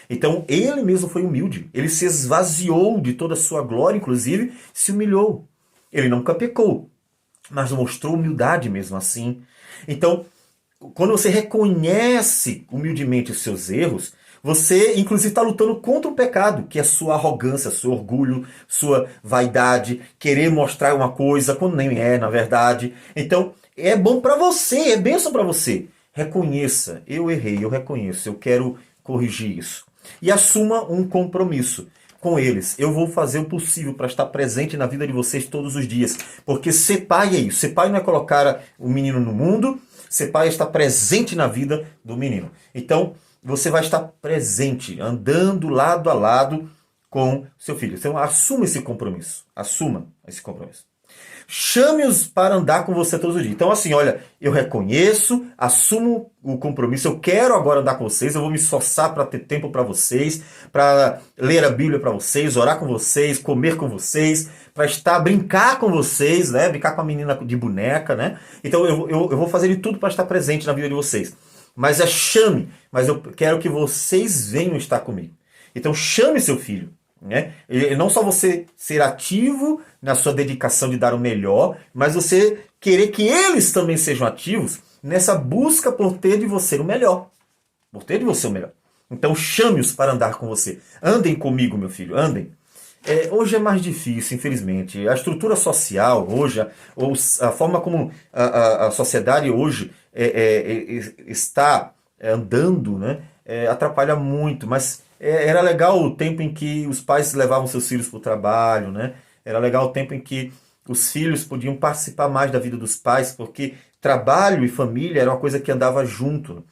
Então ele mesmo foi humilde, ele se esvaziou de toda a sua glória, inclusive se humilhou. Ele nunca pecou, mas mostrou humildade mesmo assim. Então, quando você reconhece humildemente os seus erros, você inclusive está lutando contra o pecado, que é sua arrogância, seu orgulho, sua vaidade, querer mostrar uma coisa quando nem é, na verdade. Então, é bom para você, é bênção para você. Reconheça, eu errei, eu reconheço, eu quero corrigir isso. E assuma um compromisso com eles. Eu vou fazer o possível para estar presente na vida de vocês todos os dias. Porque ser pai é isso. Ser pai não é colocar o menino no mundo, ser pai é estar presente na vida do menino. Então, você vai estar presente, andando lado a lado com seu filho. Então, assuma esse compromisso. Assuma esse compromisso. Chame-os para andar com você todos os dias. Então, assim, olha, eu reconheço, assumo o compromisso, eu quero agora andar com vocês, eu vou me esforçar para ter tempo para vocês, para ler a Bíblia para vocês, orar com vocês, comer com vocês, para brincar com vocês, né? Brincar com a menina de boneca, né? Então, eu vou fazer de tudo para estar presente na vida de vocês. Mas chame, mas eu quero que vocês venham estar comigo. Então, chame seu filho. Né? E não só você ser ativo na sua dedicação de dar o melhor, mas você querer que eles também sejam ativos nessa busca por ter de você o melhor. Por ter de você o melhor. Então chame-os para andar com você. Andem comigo, meu filho, andem. Hoje é mais difícil, infelizmente. A estrutura social hoje, a forma como a sociedade hoje está andando, né, atrapalha muito, mas era legal o tempo em que os pais levavam seus filhos para o trabalho, né? Era legal o tempo em que os filhos podiam participar mais da vida dos pais, porque trabalho e família era uma coisa que andava junto.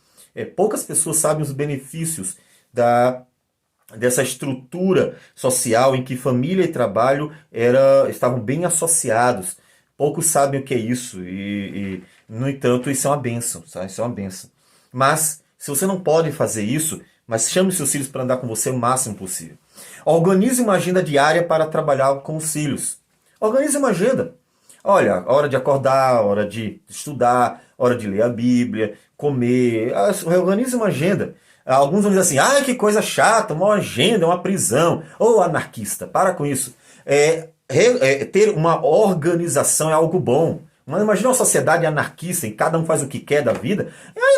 Poucas pessoas sabem os benefícios dessa estrutura social em que família e trabalho estavam bem associados. Poucos sabem o que é isso e no entanto, isso é uma bênção, sabe? Isso é uma bênção. Mas, se você não pode fazer isso, mas chame seus filhos para andar com você o máximo possível. Organize uma agenda diária para trabalhar com os filhos. Organize uma agenda. Olha, hora de acordar, hora de estudar, hora de ler a Bíblia, comer. Organize uma agenda. Alguns vão dizer assim, ai que coisa chata, uma agenda, uma prisão. Ô anarquista, para com isso. Ter uma organização é algo bom. Mas imagina uma sociedade anarquista, em que cada um faz o que quer da vida,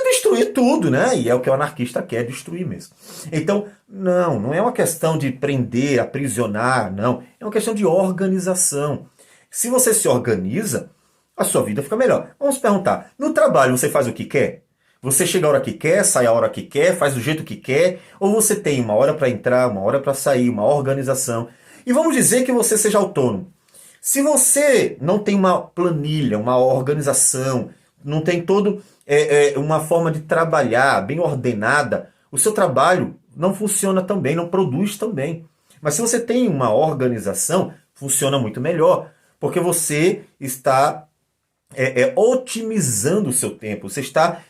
destruir tudo, né? E é o que o anarquista quer, destruir mesmo. Então, não é uma questão de prender, aprisionar, não. É uma questão de organização. Se você se organiza, a sua vida fica melhor. Vamos perguntar, no trabalho você faz o que quer? Você chega a hora que quer, sai a hora que quer, faz do jeito que quer? Ou você tem uma hora para entrar, uma hora para sair, uma organização? E vamos dizer que você seja autônomo. Se você não tem uma planilha, uma organização, não tem todo uma forma de trabalhar bem ordenada, o seu trabalho não funciona tão bem, não produz tão bem. Mas se você tem uma organização, funciona muito melhor, porque você está otimizando o seu tempo, você está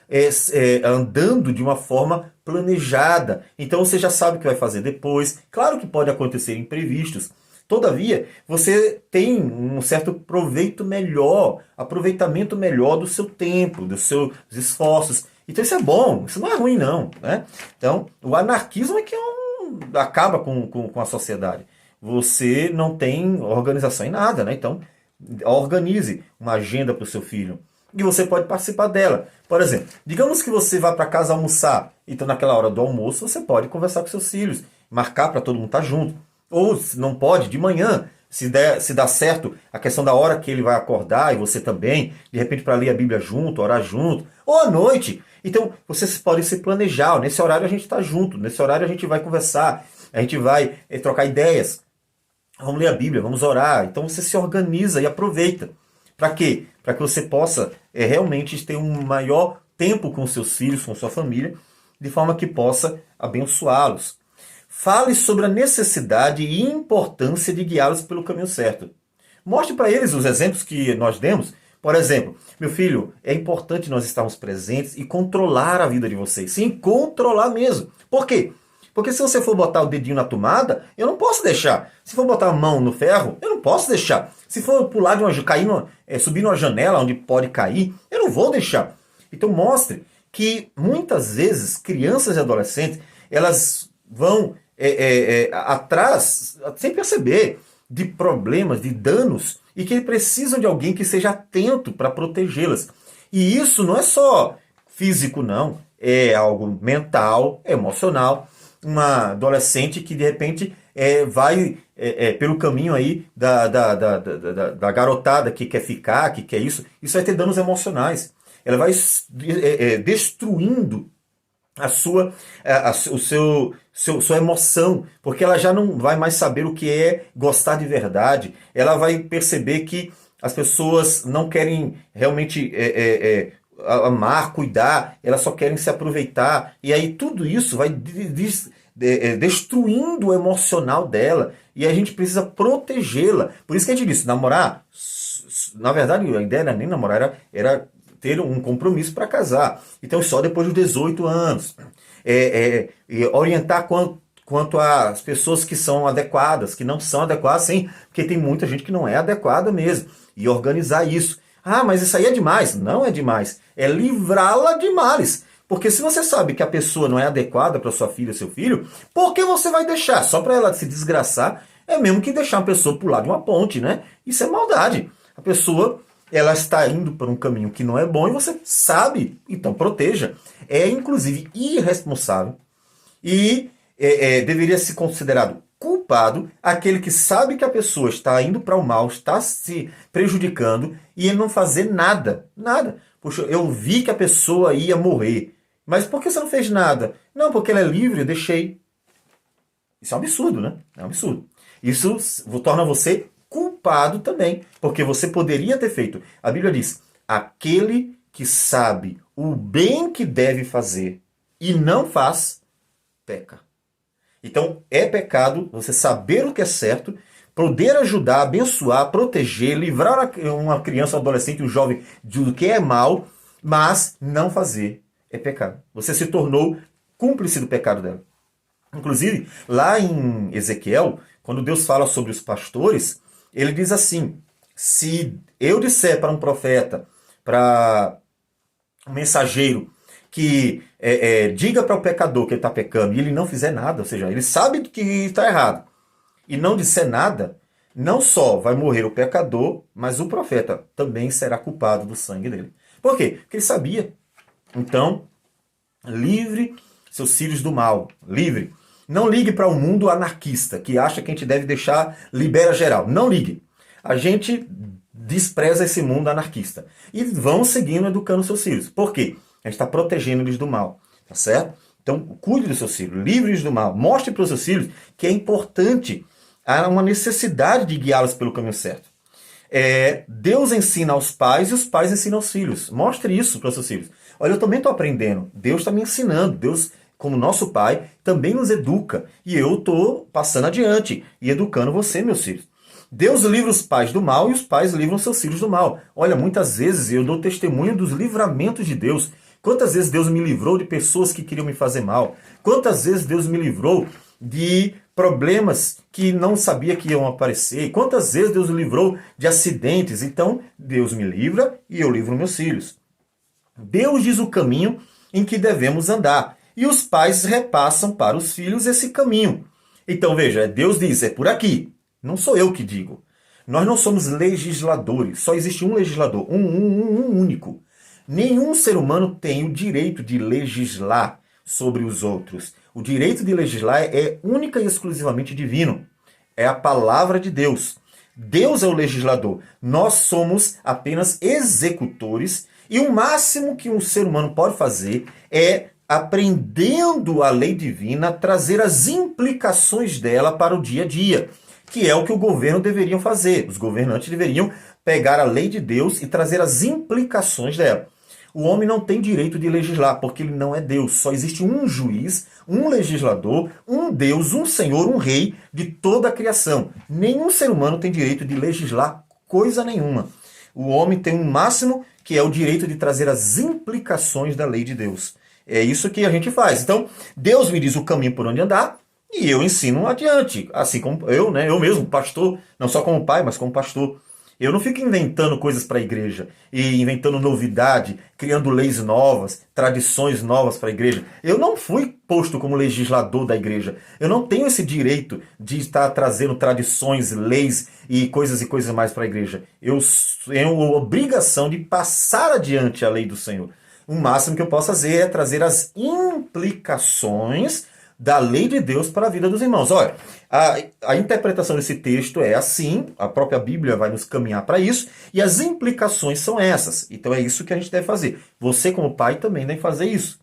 andando de uma forma planejada. Então você já sabe o que vai fazer depois. Claro que pode acontecer imprevistos. Todavia, você tem um certo aproveitamento melhor do seu tempo, dos seus esforços. Então isso é bom, isso não é ruim não, né? Então, o anarquismo é que acaba com a sociedade. Você não tem organização em nada, né? Então, organize uma agenda para o seu filho. E você pode participar dela. Por exemplo, digamos que você vai para casa almoçar. Então, naquela hora do almoço, você pode conversar com seus filhos, marcar para todo mundo estar junto. Ou, se não pode, de manhã, se dá certo a questão da hora que ele vai acordar, e você também, de repente para ler a Bíblia junto, orar junto, ou à noite. Então, vocês podem se planejar, nesse horário a gente está junto, nesse horário a gente vai conversar. a gente vai trocar ideias, vamos ler a Bíblia, vamos orar. Então você se organiza e aproveita. Para quê? Para que você possa realmente ter um maior tempo com seus filhos, com sua família, de forma que possa abençoá-los. Fale sobre a necessidade e importância de guiá-los pelo caminho certo. Mostre para eles os exemplos que nós demos. Por exemplo, meu filho, é importante nós estarmos presentes e controlar a vida de vocês. Sim, controlar mesmo. Por quê? Porque se você for botar o dedinho na tomada, eu não posso deixar. Se for botar a mão no ferro, eu não posso deixar. Se for pular de uma, subir numa janela onde pode cair, eu não vou deixar. Então mostre que muitas vezes crianças e adolescentes, elas vão atrás, sem perceber, de problemas, de danos, e que precisam de alguém que seja atento para protegê-las. E isso não é só físico, não. É algo mental, emocional. Uma adolescente que de repente vai pelo caminho aí da garotada que quer ficar, que quer isso vai ter danos emocionais. Ela vai destruindo sua emoção, porque ela já não vai mais saber o que é gostar de verdade. Ela vai perceber que as pessoas não querem realmente amar, cuidar, elas só querem se aproveitar. E aí tudo isso vai destruindo o emocional dela. E a gente precisa protegê-la. Por isso que a gente disse, namorar, na verdade a ideia não era nem namorar, era ter um compromisso para casar. Então só depois dos 18 anos. Orientar quanto às pessoas que são adequadas, que não são adequadas, sim, porque tem muita gente que não é adequada mesmo. E organizar isso. Ah, mas isso aí é demais. Não é demais. É livrá-la de males. Porque se você sabe que a pessoa não é adequada para sua filha, seu filho, por que você vai deixar? Só para ela se desgraçar, é mesmo que deixar uma pessoa pular de uma ponte, né? Isso é maldade. A pessoa, ela está indo por um caminho que não é bom e você sabe, então proteja. É inclusive irresponsável e deveria ser considerado culpado aquele que sabe que a pessoa está indo para o mal, está se prejudicando e ele não fazer nada. Nada. Poxa, eu vi que a pessoa ia morrer. Mas por que você não fez nada? Não, porque ela é livre, eu deixei. Isso é um absurdo, né? É um absurdo. Isso torna você culpado também, porque você poderia ter feito. A Bíblia diz, aquele que sabe o bem que deve fazer e não faz, peca. Então, é pecado você saber o que é certo, poder ajudar, abençoar, proteger, livrar uma criança, um adolescente, um jovem do que é mal, mas não fazer é pecado. Você se tornou cúmplice do pecado dela. Inclusive, lá em Ezequiel, quando Deus fala sobre os pastores, ele diz assim, se eu disser para um profeta, para um mensageiro, que diga para o pecador que ele está pecando e ele não fizer nada, ou seja, ele sabe que está errado, e não disser nada, não só vai morrer o pecador, mas o profeta também será culpado do sangue dele. Por quê? Porque ele sabia. Então, livre seus filhos do mal. Livre. Não ligue para um mundo anarquista, que acha que a gente deve deixar libera geral. Não ligue. A gente despreza esse mundo anarquista. E vão seguindo, educando seus filhos. Por quê? A gente está protegendo eles do mal. Tá certo? Então, cuide dos seus filhos. Livre-os do mal. Mostre para os seus filhos que é importante. Há uma necessidade de guiá-los pelo caminho certo. Deus ensina aos pais e os pais ensinam aos filhos. Mostre isso para os seus filhos. Olha, eu também estou aprendendo. Deus está me ensinando. Deus, como nosso pai, também nos educa. E eu estou passando adiante e educando você, meus filhos. Deus livra os pais do mal e os pais livram seus filhos do mal. Olha, muitas vezes eu dou testemunho dos livramentos de Deus. Quantas vezes Deus me livrou de pessoas que queriam me fazer mal? Quantas vezes Deus me livrou de problemas que não sabia que iam aparecer? Quantas vezes Deus me livrou de acidentes? Então, Deus me livra e eu livro meus filhos. Deus diz o caminho em que devemos andar. E os pais repassam para os filhos esse caminho. Então, veja, Deus diz, é por aqui. Não sou eu que digo. Nós não somos legisladores. Só existe um legislador, um único. Nenhum ser humano tem o direito de legislar sobre os outros. O direito de legislar é única e exclusivamente divino. É a palavra de Deus. Deus é o legislador. Nós somos apenas executores e o máximo que um ser humano pode fazer é aprendendo a lei divina, trazer as implicações dela para o dia a dia, que é o que o governo deveria fazer. Os governantes deveriam pegar a lei de Deus e trazer as implicações dela. O homem não tem direito de legislar, porque ele não é Deus. Só existe um juiz, um legislador, um Deus, um Senhor, um rei de toda a criação. Nenhum ser humano tem direito de legislar coisa nenhuma. O homem tem um máximo, que é o direito de trazer as implicações da lei de Deus. É isso que a gente faz. Então, Deus me diz o caminho por onde andar e eu ensino adiante. Assim como eu, né? Eu mesmo, pastor, não só como pai, mas como pastor. Eu não fico inventando coisas para a igreja e inventando novidade, criando leis novas, tradições novas para a igreja. Eu não fui posto como legislador da igreja. Eu não tenho esse direito de estar trazendo tradições, leis e coisas mais para a igreja. Eu tenho a obrigação de passar adiante a lei do Senhor. O máximo que eu posso fazer é trazer as implicações da lei de Deus para a vida dos irmãos. Olha, a interpretação desse texto é assim, a própria Bíblia vai nos caminhar para isso, e as implicações são essas. Então é isso que a gente deve fazer. Você, como pai, também deve fazer isso.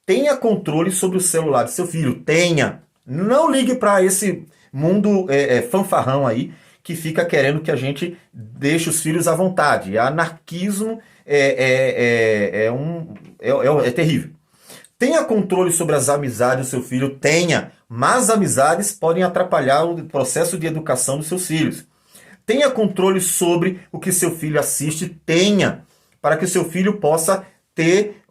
Tenha controle sobre o celular do seu filho. Tenha. Não ligue para esse mundo fanfarrão aí, que fica querendo que a gente deixe os filhos à vontade. Anarquismo é terrível. Tenha controle sobre as amizades do seu filho, tenha. Más amizades podem atrapalhar o processo de educação dos seus filhos. Tenha controle sobre o que seu filho assiste, tenha. Para que o seu filho possa ter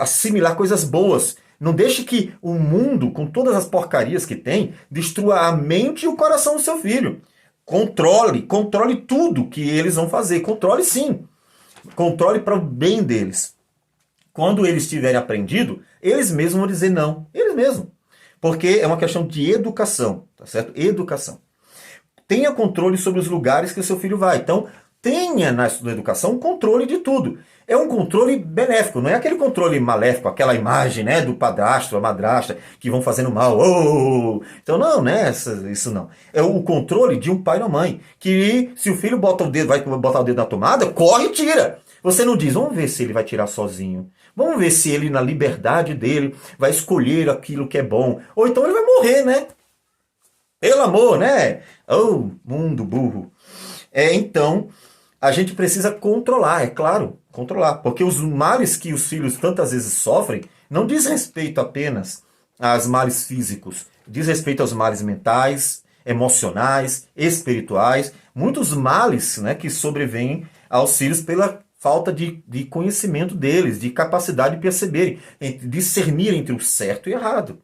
assimilar coisas boas. Não deixe que o mundo, com todas as porcarias que tem, destrua a mente e o coração do seu filho. Controle tudo que eles vão fazer. Controle sim. Controle para o bem deles. Quando eles tiverem aprendido, eles mesmos vão dizer não. Eles mesmos. Porque é uma questão de educação, tá certo? Educação. Tenha controle sobre os lugares que o seu filho vai. Então, tenha na educação um controle de tudo. É um controle benéfico, não é aquele controle maléfico, aquela imagem, né, do padrasto, a madrasta, que vão fazendo mal. Oh! Então, não, né? Isso não. É o controle de um pai ou mãe, que se o filho vai botar o dedo na tomada, corre e tira. Você não diz, vamos ver se ele vai tirar sozinho. Vamos ver se ele, na liberdade dele, vai escolher aquilo que é bom. Ou então ele vai morrer, né? Pelo amor, né? Oh, mundo burro. Então, a gente precisa controlar, é claro, controlar. Porque os males que os filhos tantas vezes sofrem não diz respeito apenas aos males físicos. Diz respeito aos males mentais, emocionais, espirituais. Muitos males, né, que sobrevêm aos filhos pela falta de conhecimento deles, de capacidade de perceberem, de discernir entre o certo e o errado.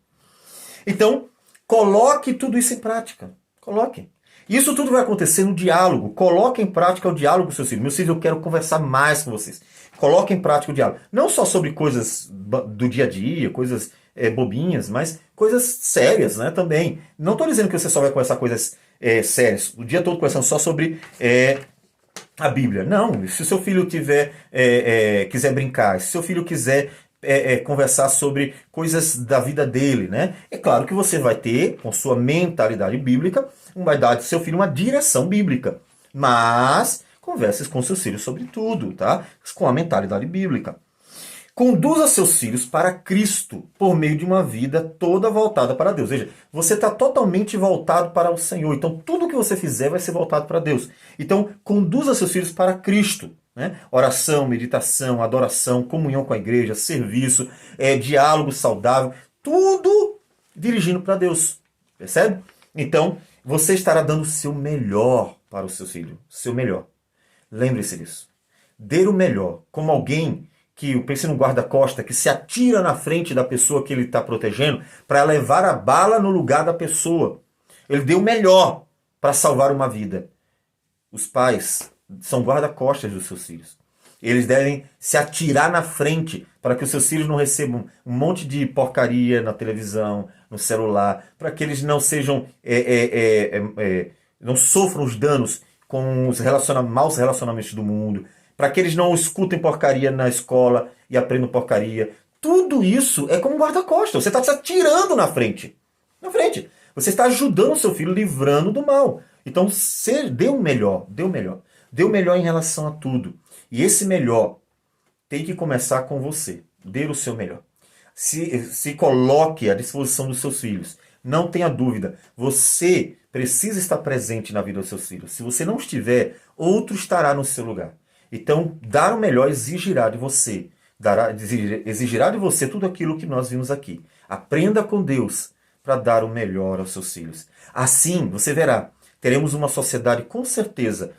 Então, coloque tudo isso em prática. Coloque. Isso tudo vai acontecer no diálogo. Coloque em prática o diálogo com seus filhos. Meus filhos, eu quero conversar mais com vocês. Coloque em prática o diálogo. Não só sobre coisas do dia a dia, coisas bobinhas, mas coisas sérias, né, também. Não estou dizendo que você só vai conversar coisas sérias. O dia todo conversando só sobre a Bíblia. Não, se o seu filho quiser brincar, se o seu filho quiser conversar sobre coisas da vida dele, né? É claro que você vai ter, com sua mentalidade bíblica, vai dar ao seu filho uma direção bíblica. Mas converse com seus filhos sobre tudo, tá? Com a mentalidade bíblica. Conduza seus filhos para Cristo por meio de uma vida toda voltada para Deus. Veja, você está totalmente voltado para o Senhor. Então, tudo que você fizer vai ser voltado para Deus. Então, conduza seus filhos para Cristo. Né? Oração, meditação, adoração, comunhão com a igreja, serviço, diálogo saudável. Tudo dirigindo para Deus. Percebe? Então, você estará dando o seu melhor para o seu filho. Seu melhor. Lembre-se disso. Dê o melhor. Como alguém que pense num guarda-costa, que se atira na frente da pessoa que ele está protegendo para levar a bala no lugar da pessoa. Ele deu o melhor para salvar uma vida. Os pais são guarda-costas dos seus filhos. Eles devem se atirar na frente para que os seus filhos não recebam um monte de porcaria na televisão, no celular, para que eles não sejam, não sofram os danos com os maus relacionamentos do mundo, para que eles não escutem porcaria na escola e aprendam porcaria. Tudo isso é como um guarda-costas. Você está se atirando na frente. Na frente. Você está ajudando o seu filho, livrando do mal. Então, dê o melhor. Dê o melhor. Dê o melhor em relação a tudo. E esse melhor tem que começar com você. Dê o seu melhor. se coloque à disposição dos seus filhos. Não tenha dúvida, você precisa estar presente na vida dos seus filhos. Se você não estiver, outro estará no seu lugar. Então, dar o melhor exigirá de você. Exigirá de você tudo aquilo que nós vimos aqui. Aprenda com Deus para dar o melhor aos seus filhos. Assim, você verá, teremos uma sociedade com certeza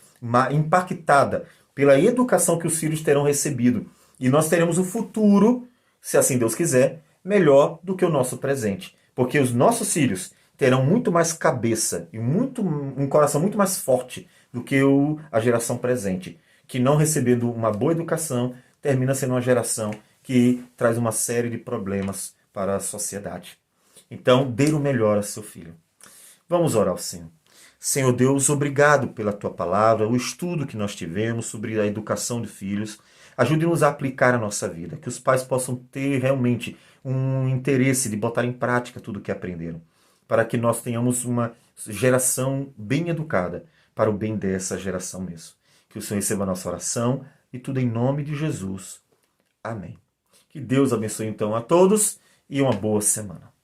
impactada pela educação que os filhos terão recebido. E nós teremos o futuro, se assim Deus quiser, melhor do que o nosso presente. Porque os nossos filhos terão muito mais cabeça e um coração muito mais forte do que a geração presente, que não recebendo uma boa educação, termina sendo uma geração que traz uma série de problemas para a sociedade. Então, dê o melhor a seu filho. Vamos orar ao Senhor. Senhor Deus, obrigado pela tua palavra, o estudo que nós tivemos sobre a educação de filhos. Ajude-nos a aplicar a nossa vida, que os pais possam ter realmente um interesse de botar em prática tudo o que aprenderam, para que nós tenhamos uma geração bem educada, para o bem dessa geração mesmo. Que o Senhor receba a nossa oração e tudo em nome de Jesus. Amém. Que Deus abençoe então a todos e uma boa semana.